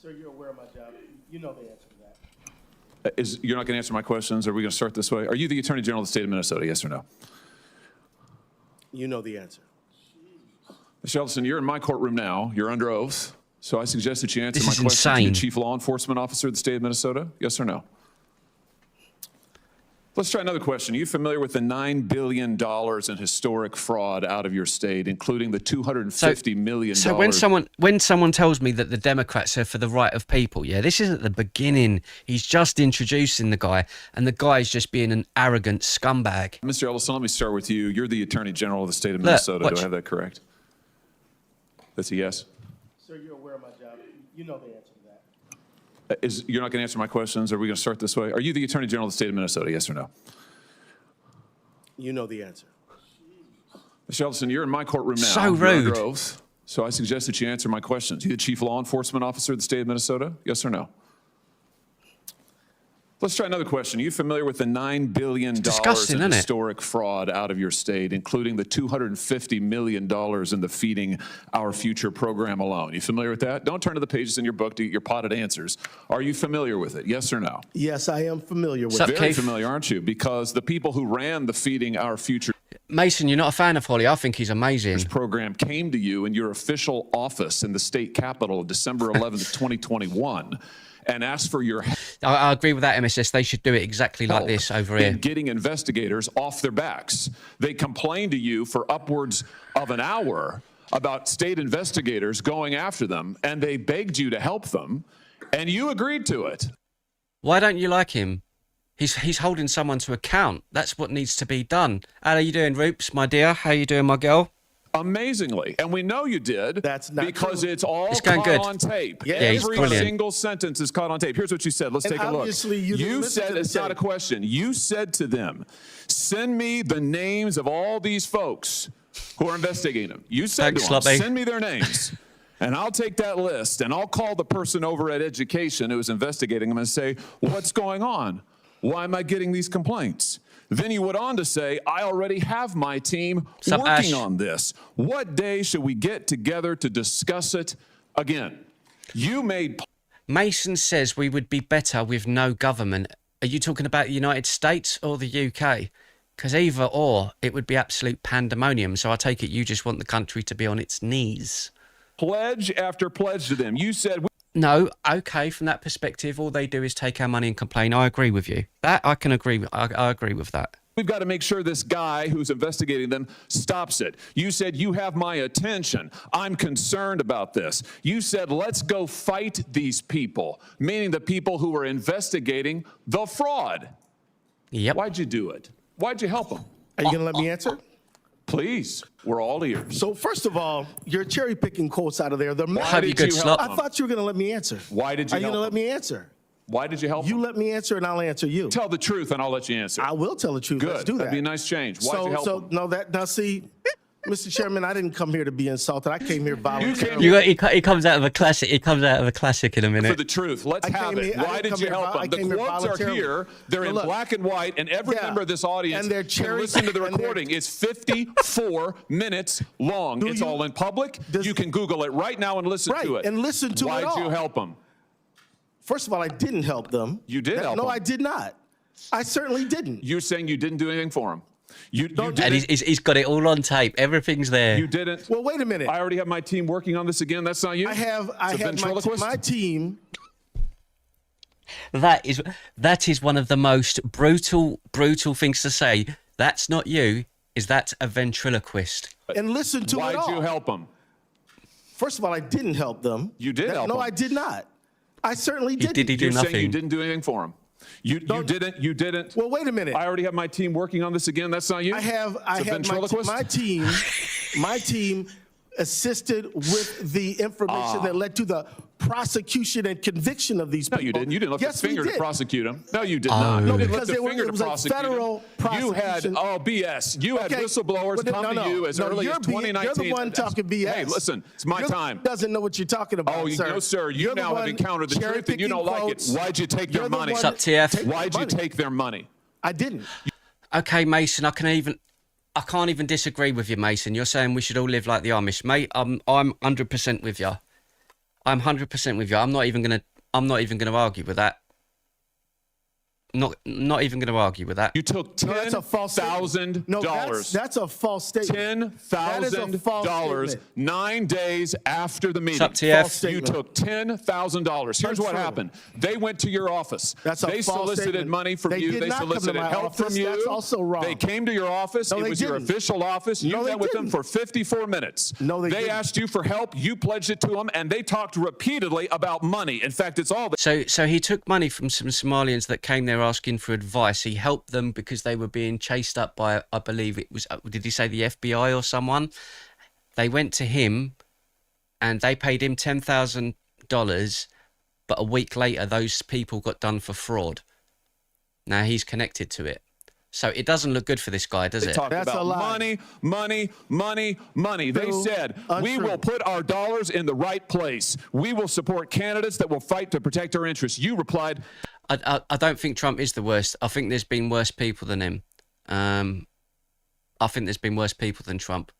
Sir, you're aware of my job. You know the answer to that. You're not going to answer my questions? Are we going to start this way? Are you the Attorney General of the state of Minnesota, yes or no? You know the answer. Mr. Ellison, you're in my courtroom now. You're under oath. So I suggest that you answer This my is question to insane. the Chief Law Enforcement Officer of the state of Minnesota, yes or no? Let's try another question. Are you familiar with the $9 billion in historic fraud out of your state, including the $250 million? So when someone tells me that the Democrats are for the right of people, yeah, this isn't the beginning. He's just introducing the guy, and the guy's just being an arrogant scumbag. Mr. Ellison, let me start with you. You're the Attorney General of the state of Minnesota. Do I have that correct? That's a yes? Sir, you're aware of my job. You know the answer to that. You're not going to answer my questions? Are we going to start this way? Are you the Attorney General of the state of Minnesota, yes or no? You know the answer. Mr. Ellison, you're in my courtroom now. So rude. You're under oath, so I suggest that you answer my questions. You the Chief Law Enforcement Officer of the state of Minnesota, yes or no? Let's try another question. Are you familiar with the $9 billion in historic fraud out of your state, including the $250 million in the Feeding Our Future program alone? You familiar with that? Don't turn to the pages in your book to get your potted answers. Are you familiar with it? Yes or no? Yes, I am familiar with it. Very familiar, aren't you? Because the people who ran the Feeding Our Future Mason, you're not a fan of Holly. I think he's amazing. Program came to you in your official office in the state capitol December 11th, 2021. And ask for your help. I agree with that, MSS. They should do it exactly like this over here. In getting investigators off their backs. They complained to you for upwards of an hour about state investigators going after them, and they begged you to help them, and you agreed to it. Why don't you like him? He's holding someone to account. That's what needs to be done. How are you doing, Roops, my dear? How you doing, my girl? Amazingly, and we know you did. That's not because true. it's all going caught good. on tape. Yeah, Every brilliant. single sentence is caught on tape. Here's what you said. Let's And take a look. obviously you didn't You listen said to the it's not a tape. question. You said to them, "Send me the names of all these folks who are investigating them." You said Thanks, to them, Sloppy. "Send me their names." And I'll take that list and I'll call the person over at Education who is investigating them and say, "What's going on? Why am I getting these complaints?" Then you went on to say, "I already have my team working on this. What day should we get together to discuss it again?" You made... Mason says we would be better with no government. Are you talking about the United States or the UK? Because either or, it would be absolute pandemonium. So I take it you just want the country to be on its knees. Pledge after pledge to them. You said... No, okay, from that perspective, all they do is take our money and complain. I agree with you. That I can agree with. I agree with that. We've got to make sure this guy who's investigating them stops it. You said, "You have my attention. I'm concerned about this." You said, "Let's go fight these people," meaning the people who were investigating the fraud. Yep. Why'd you do it? Why'd you help them? Are you going to let me answer? Please, we're all ears. So first of all, you're cherry picking quotes out of there. Why did you help I thought you were going to let me answer. Why did you Are you help going to let them? me answer? Why did you help You them? let me answer and I'll answer you. Tell the truth and I'll let you answer. I will tell the truth. Good. Let's do that. That'd be a nice change. Why'd you help them? No, now see, Mr. Chairman, I didn't come here to be insulted. I came here voluntarily. He comes out of a classic. He comes out of a classic in a minute. For the truth. Let's have it. Why did you help them? The quotes are here. They're in black and white, and every member of this audience can listen to the recording. It's 54 minutes long. It's all in public. You can Google it right now and listen to it. And listen to it all. Why'd you help them? First of all, I didn't help them. You did help them. No, I did not. I certainly didn't. You're saying you didn't do anything for them. You didn't. And he's got it all on tape. Everything's there. You didn't. Well, wait a minute. I already have my team working on this again. That's not you. I have my team. That is one of the most brutal things to say. That's not you. Is that a ventriloquist? And listen to it all. Why'd you help them? First of all, I didn't help them. You did help them. No, I did not. I certainly didn't. Did he do You're nothing? saying you didn't do anything for them. You didn't. Well, wait a minute. I already have my team working on this again. That's not you. I have my team. My team assisted with the information that led to the prosecution and conviction of these people. No, you didn't. You didn't lift a finger to prosecute them. No, you did Oh. not. No, You didn't because lift a it finger to was a prosecute federal them. You had prosecution. BS. You had whistleblowers come to you as early as 2019. You're the one talking BS. Hey, listen, it's my time. Doesn't know what you're talking about, Oh, sir. no, sir. You now have encountered the truth and you don't like it. Why'd you take their money? What's up, TF? Why'd you take their money? I didn't. Okay, Mason. I can't even disagree with you, Mason. You're saying we should all live like the Amish, mate. I'm 100% with you. I'm 100% with you. I'm not even gonna argue with that. Not even going to argue with that. You took $10,000. No, that's a false statement. $10,000 9 days after the meeting. It's up to you. You took $10,000. Here's what happened. They went to your office. They solicited money from you. They solicited help from you. That's also wrong. They came to your office. It was your official office. You met with them for 54 minutes. No, they didn't. asked you for help. You pledged it to them, and they talked repeatedly about money. In fact, it's all. So he took money from some Somalians that came there asking for advice. He helped them because they were being chased up by, I believe it was, did he say the FBI or someone? They went to him and they paid him $10,000, but a week later those people got done for fraud. Now he's connected to it. So it doesn't look good for this guy, does it? They talked about money, money, money, money. They said, we will put our dollars in the right place. We will support candidates that will fight to protect our interests. You replied, I don't think Trump is the worst. I think there's been worse people than him. I think there's been worse people than Trump.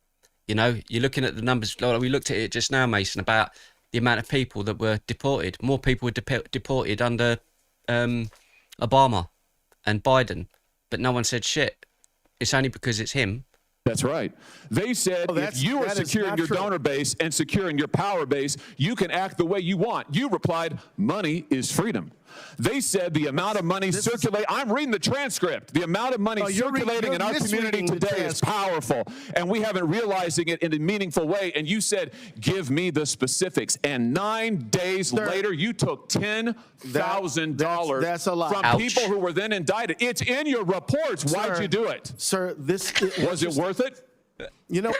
You know, you're looking at the numbers. We looked at it just now, Mason, about the amount of people that were deported. More people were deported under Obama and Biden. But no one said shit. It's only because it's him. That's right. They said if you are securing your donor base and securing your power base, you can act the way you want. You replied, money is freedom. They said the amount of money circulating, I'm reading the transcript, the amount of money circulating in our community today is powerful, and we haven't realizing it in a meaningful way. And you said, give me the specifics. And 9 days later, you took $10,000 from people who were then indicted. It's in your reports. Why'd you do it? Sir, was it worth it? You know,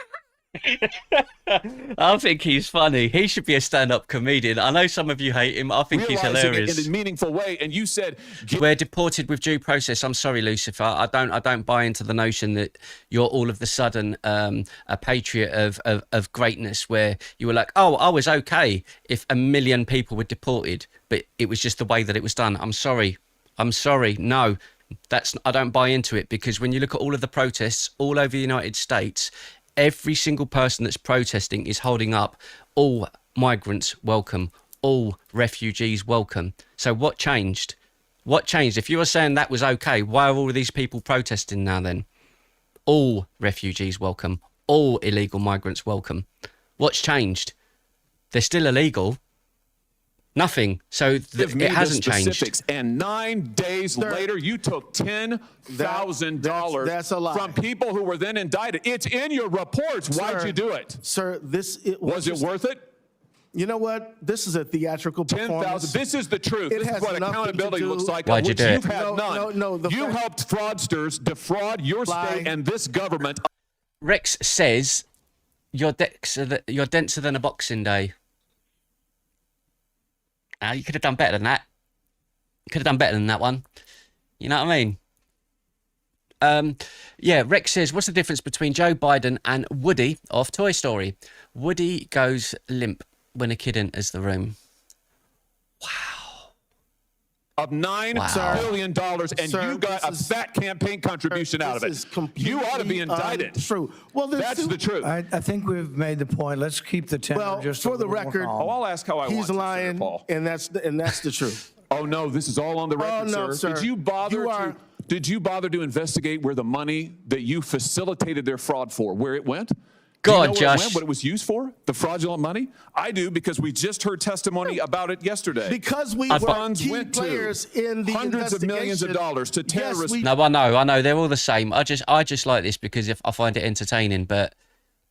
I think he's funny. He should be a stand-up comedian. I know some of you hate him. I think he's hilarious. In a meaningful way, and you said we're deported with due process. I'm sorry, Lucifer. I don't buy into the notion that you're all of the sudden a patriot of greatness, where you were like, oh, I was okay if 1 million people were deported, but it was just the way that it was done. I'm sorry. No. I don't buy into it, because when you look at all of the protests all over the United States, every single person that's protesting is holding up all migrants welcome, all refugees welcome. So what changed? What changed? If you were saying that was okay, why are all of these people protesting now then? All refugees welcome, all illegal migrants welcome. What's changed? They're still illegal. Nothing. So it hasn't changed. And 9 days later, you took $10,000 from people who were then indicted. It's in your reports. Why'd you do it? Sir, was it worth it? You know what? This is a theatrical performance. This is the truth. This is what accountability looks like. Why'd you do it? You've had none. You helped fraudsters defraud your state and this government. Rex says you're denser than a Boxing Day. You could have done better than that. You could have done better than that one. You know what I mean? Yeah, Rex says, what's the difference between Joe Biden and Woody of Toy Story? Woody goes limp when a kid enters the room. Wow. Of $9 billion, and you got a fat campaign contribution out of it. You ought to be indicted. True. Well, that's the truth. I think we've made the point. Let's keep the tenor just for the record. I'll ask how I want. He's lying, and that's the truth. Oh no, this is all on the record, sir. Did you bother to investigate where the money that you facilitated their fraud for, where it went? God, do you know where Josh. it went, what it was used for? The fraudulent money? I do, because we just heard testimony about it yesterday. Because we funds key went players to in the hundreds of millions of dollars to terrorists. No, I know. They're all the same. I just like this because I find it entertaining, but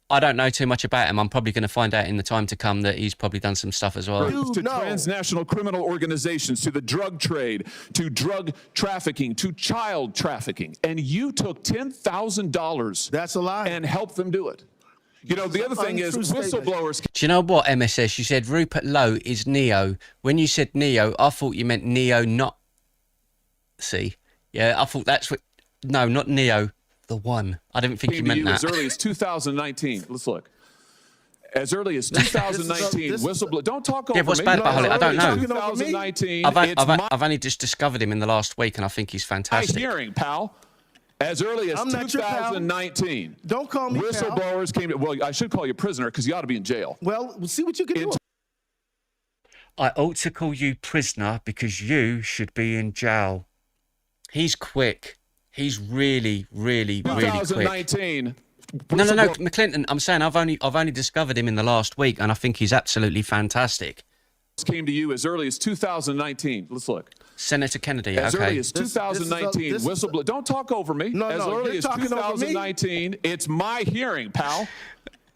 I don't know too much about him. I'm probably going to find out in the time to come that he's probably done some stuff as well. To transnational criminal organizations, to the drug trade, to drug trafficking, to child trafficking. And you took $10,000. That's a lie. And helped them do it. You know, the other thing is whistleblowers. Do you know what, MSS? You said Rupert Lowe is Neo. When you said Neo, I thought you meant Neo, not... See? Yeah, I thought that's what... No, not Neo, the one. I didn't think you meant that. As early as 2019. Let's look. As early as 2019, whistleblower. Don't talk over me. Yeah, what's bad about Holly? I don't know. 2019. I've only just discovered him in the last week, and I think he's fantastic. Nice hearing, pal. As early as 2019, don't call me whistleblowers came to, well, I should call you prisoner because you ought to be in jail. Well, we'll see what you can do. I ought to call you prisoner because you should be in jail. He's quick. He's really, really, really quick. 2019. No, McClinton. I'm saying I've only discovered him in the last week, and I think he's absolutely fantastic. Came to you as early as 2019. Let's look. Senator Kennedy. As okay. early as 2019, whistleblower. Don't talk over me. No, as early as 2019, it's my hearing, pal.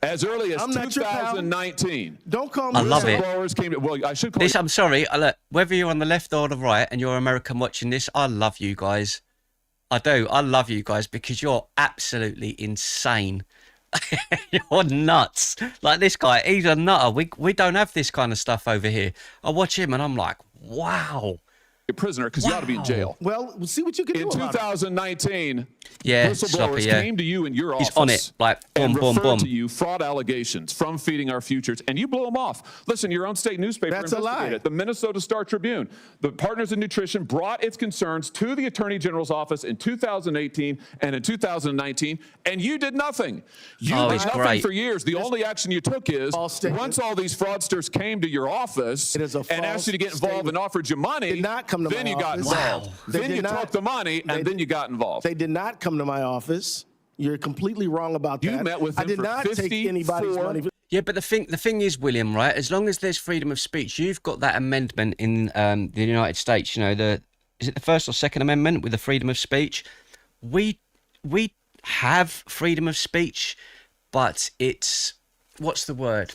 As early as 2019. Don't call me. I love it. Came to, well, I should call this. I'm sorry. Look, whether you're on the left or the right, and you're American watching this, I love you guys. I do. I love you guys because you're absolutely insane. You're nuts. Like this guy, he's a nutter. We don't have this kind of stuff over here. I watch him and I'm like, wow. A prisoner because you ought to be in jail. Well, we'll see what you can do in about 2019. Yeah, whistleblowers came to you in your office. He's on it, like boom, and boom, referred boom. to you fraud allegations from Feeding Our Futures, and you blew them off. Listen, your own state newspaper That's a lie. investigated. The Minnesota Star Tribune, the Partners in Nutrition, brought its concerns to the Attorney General's office in 2018 and in 2019, and you did nothing. You did nothing great. for years. The only action you took is once all these fraudsters came to your office and asked you to get involved and offered you money, then you got involved. Then you took the money, and then you got involved. They did not come to my office. You're completely wrong about that. You met with them I did for not take anybody's money. Yeah, but the thing is, William, right? As long as there's freedom of speech, you've got that amendment in the United States. You know, is it the First or Second Amendment with the freedom of speech? We have freedom of speech, but it's what's the word?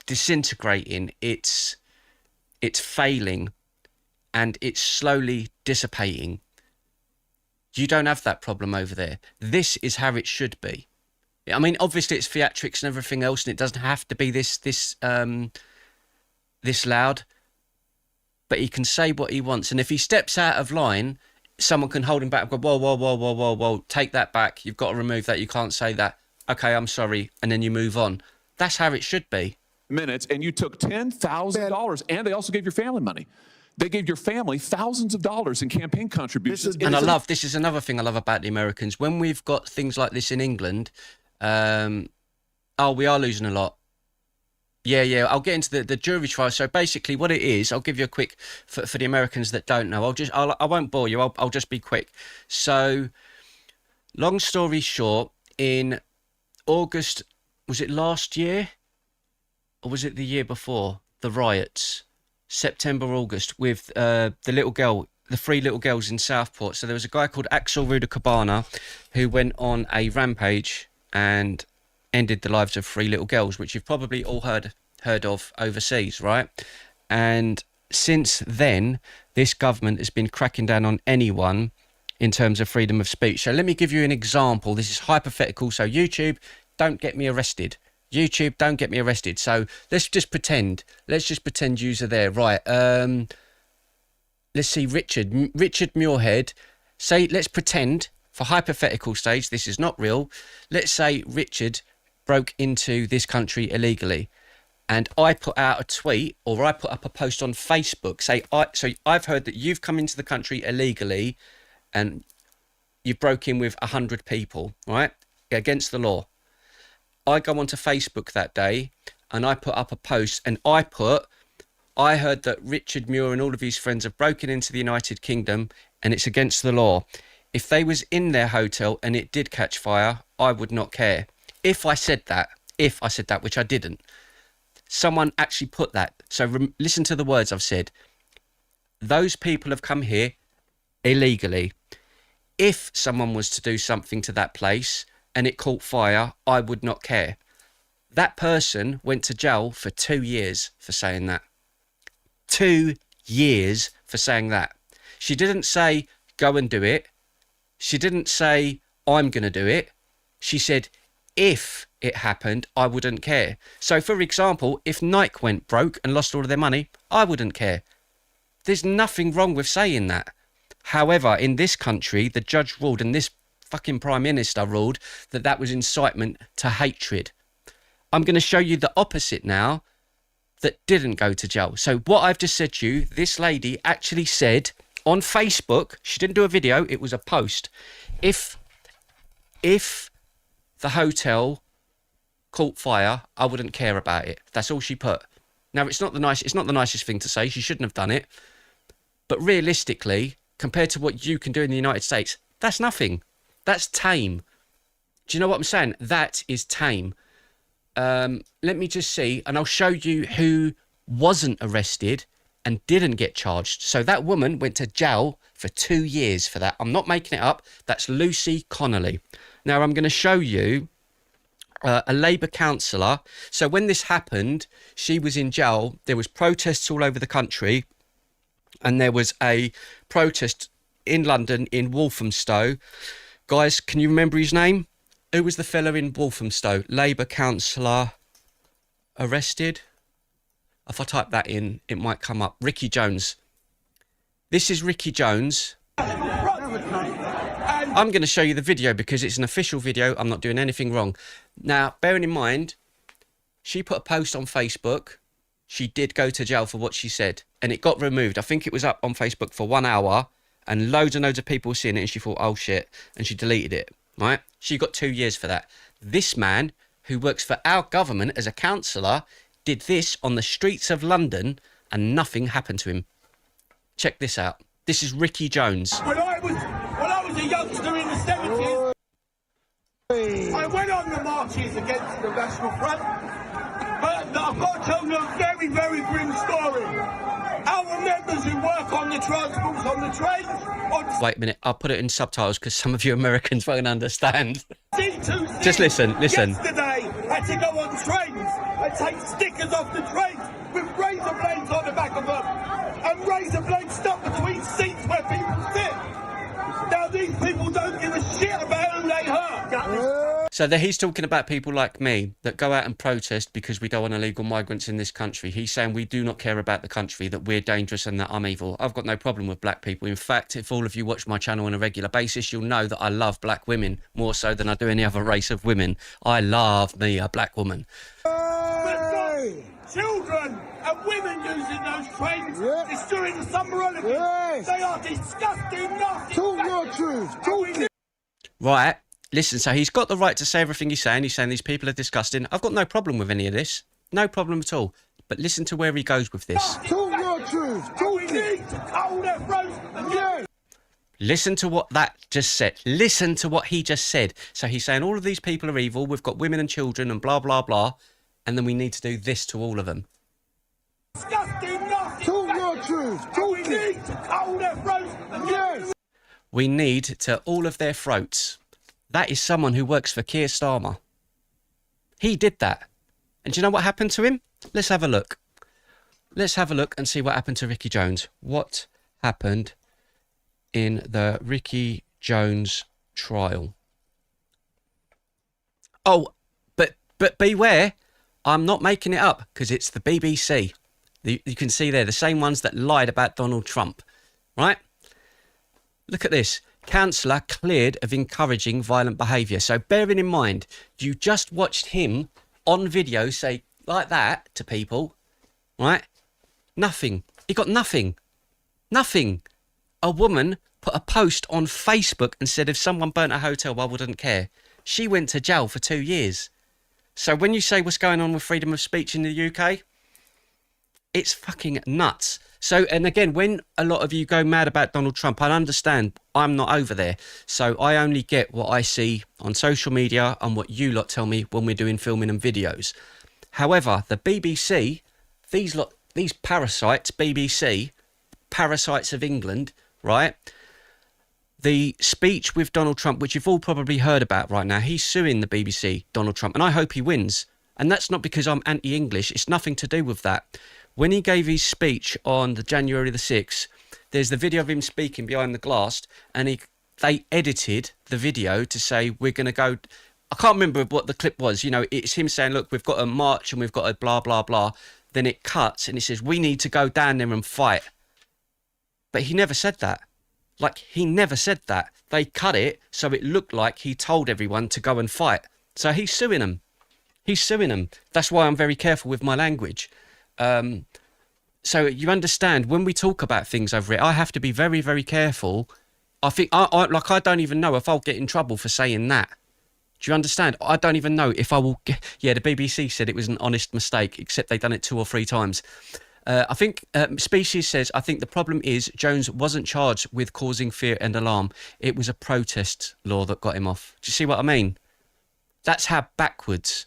Disintegrating. It's failing. And it's slowly dissipating. You don't have that problem over there. This is how it should be. I mean, obviously it's theatrics and everything else, and it doesn't have to be this loud. But he can say what he wants, and if he steps out of line, someone can hold him back and go, whoa, whoa, whoa, whoa, whoa, whoa, take that back. You've got to remove that. You can't say that. Okay, I'm sorry, and then you move on. That's how it should be. Minutes, and you took $10,000, and they also gave your family money. They gave your family thousands of dollars in campaign contributions. This is another thing I love about the Americans. When we've got things like this in England, we are losing a lot. Yeah. I'll get into the jury trial. So basically what it is, I'll give you a quick, for the Americans that don't know, I won't bore you. I'll just be quick. So long story short, in August, was it last year? Or was it the year before? The riots. September, August, with the three little girls in Southport. So there was a guy called Axel Ruda-Cabana who went on a rampage and ended the lives of three little girls, which you've probably all heard of overseas, right? And since then, this government has been cracking down on anyone in terms of freedom of speech. So let me give you an example. This is hypothetical. So YouTube, don't get me arrested. YouTube, don't get me arrested. So let's just pretend yous are there. Right. Let's see, Richard Muirhead. Let's pretend, for hypothetical stage, this is not real. Let's say Richard broke into this country illegally. And I put out a tweet or I put up a post on Facebook. So I've heard that you've come into the country illegally and you broke in with 100 people, right? Against the law. I go onto Facebook that day and I put up a post and I heard that Richard Muir and all of his friends have broken into the United Kingdom and it's against the law. If they was in their hotel and it did catch fire, I would not care. If I said that, which I didn't, someone actually put that. So listen to the words I've said. Those people have come here illegally. If someone was to do something to that place and it caught fire, I would not care. That person went to jail for 2 years for saying that. 2 years for saying that. She didn't say, go and do it. She didn't say, I'm going to do it. She said, if it happened, I wouldn't care. So, for example, if Nike went broke and lost all of their money, I wouldn't care. There's nothing wrong with saying that. However, in this country, the judge ruled, and this fucking Prime Minister ruled, that was incitement to hatred. I'm going to show you the opposite now that didn't go to jail. So what I've just said to you, this lady actually said on Facebook, she didn't do a video, it was a post. If the hotel caught fire, I wouldn't care about it. That's all she put. Now, it's not the nicest thing to say. She shouldn't have done it. But realistically, compared to what you can do in the United States, that's nothing. That's tame. Do you know what I'm saying? That is tame. Let me just see, and I'll show you who wasn't arrested and didn't get charged. So that woman went to jail for 2 years for that. I'm not making it up. That's Lucy Connolly. Now, I'm going to show you a Labour councillor. So when this happened, she was in jail. There was protests all over the country. And there was a protest in London, in Walthamstow. Guys, can you remember his name? Who was the fella in Walthamstow? Labour councillor arrested. If I type that in, it might come up. Ricky Jones. This is Ricky Jones. I'm going to show you the video because it's an official video. I'm not doing anything wrong. Now, bearing in mind, she put a post on Facebook. She did go to jail for what she said, and it got removed. I think it was up on Facebook for 1 hour, and loads and loads of people were seeing it, and she thought, oh shit, and she deleted it, right? She got 2 years for that. This man, who works for our government as a councillor, did this on the streets of London, and nothing happened to him. Check this out. This is Ricky Jones. When I was a youngster in the 70s, I went on the marches against the National Front, but I've got to tell you a very, very grim story. Our members who work on the transports, on the trains... Wait a minute, I'll put it in subtitles because some of you Americans won't understand. C2C Just listen. Yesterday, had to go on trains and take stickers off the trains with razor blades on the back of them, and razor blades stuck between seats where people sit. Now these people don't give a shit about who they hurt. So he's talking about people like me that go out and protest because we don't want illegal migrants in this country. He's saying we do not care about the country, that we're dangerous and that I'm evil. I've got no problem with black people. In fact, if all of you watch my channel on a regular basis, you'll know that I love black women more so than I do any other race of women. I love me a black woman. Children and women using those trains. It's during the summer holidays. They are disgusting, nasty. Talk your truth. Right. Listen, so he's got the right to say everything he's saying. He's saying these people are disgusting. I've got no problem with any of this. No problem at all. But listen to where he goes with this. Talk your truth. We need to cut their throats and Listen to what that just said. Listen to what he just said. So he's saying all of these people are evil. We've got women and children and blah, blah, blah. And then we need to do this to all of them. disgusting, nasty. Talk your truth. We need to cut their throats and We need to all of their throats. That is someone who works for Keir Starmer. He did that. And do you know what happened to him? Let's have a look. Let's have a look and see what happened to Ricky Jones. What happened in the Ricky Jones trial? Oh, but beware, I'm not making it up because it's the BBC. You can see there, the same ones that lied about Donald Trump, right? Look at this. Councillor cleared of encouraging violent behaviour. So bearing in mind, you just watched him on video say like that to people, right? Nothing. He got nothing. Nothing. A woman put a post on Facebook and said if someone burnt a hotel, I wouldn't care. She went to jail for 2 years. So when you say what's going on with freedom of speech in the UK, it's fucking nuts. So, and again, when a lot of you go mad about Donald Trump, I understand I'm not over there. So I only get what I see on social media and what you lot tell me when we're doing filming and videos. However, the BBC, these parasites, BBC, parasites of England, right? The speech with Donald Trump, which you've all probably heard about right now, he's suing the BBC, Donald Trump, and I hope he wins. And that's not because I'm anti-English. It's nothing to do with that. When he gave his speech on the January the 6th, there's the video of him speaking behind the glass, and they edited the video to say, we're going to go... I can't remember what the clip was. You know, it's him saying, look, we've got a march and we've got a blah, blah, blah. Then it cuts and it says, we need to go down there and fight. But he never said that. Like, he never said that. They cut it so it looked like he told everyone to go and fight. So he's suing them. He's suing them. That's why I'm very careful with my language. So you understand, when we talk about things over it, I have to be very, very careful. I think, I don't even know if I'll get in trouble for saying that. Do you understand? I don't even know if I will get... Yeah, the BBC said it was an honest mistake, except they've done it 2 or 3 times. I think Species says, I think the problem is Jones wasn't charged with causing fear and alarm. It was a protest law that got him off. Do you see what I mean? That's how backwards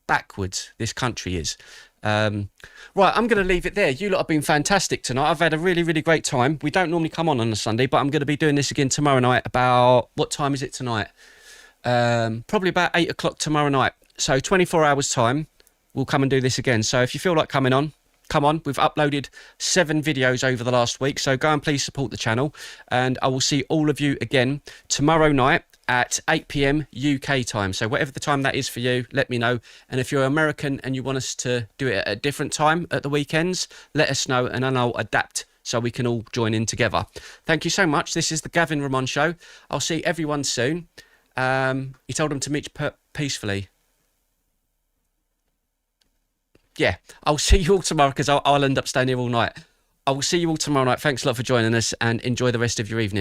this country is. Right, I'm going to leave it there. You lot have been fantastic tonight. I've had a really, really great time. We don't normally come on a Sunday, but I'm going to be doing this again tomorrow night. About, what time is it tonight? Probably about 8 o'clock tomorrow night. So 24 hours time, we'll come and do this again. So if you feel like coming on, come on. We've uploaded 7 videos over the last week, so go and please support the channel. And I will see all of you again tomorrow night at 8 p.m. UK time. So whatever the time that is for you, let me know. And if you're American and you want us to do it at a different time at the weekends, let us know and then I'll adapt so we can all join in together. Thank you so much. This is the Gavin Ramon Show. I'll see everyone soon. He told them to meet peacefully. Yeah, I'll see you all tomorrow because I'll end up staying here all night. I will see you all tomorrow night. Thanks a lot for joining us and enjoy the rest of your evening.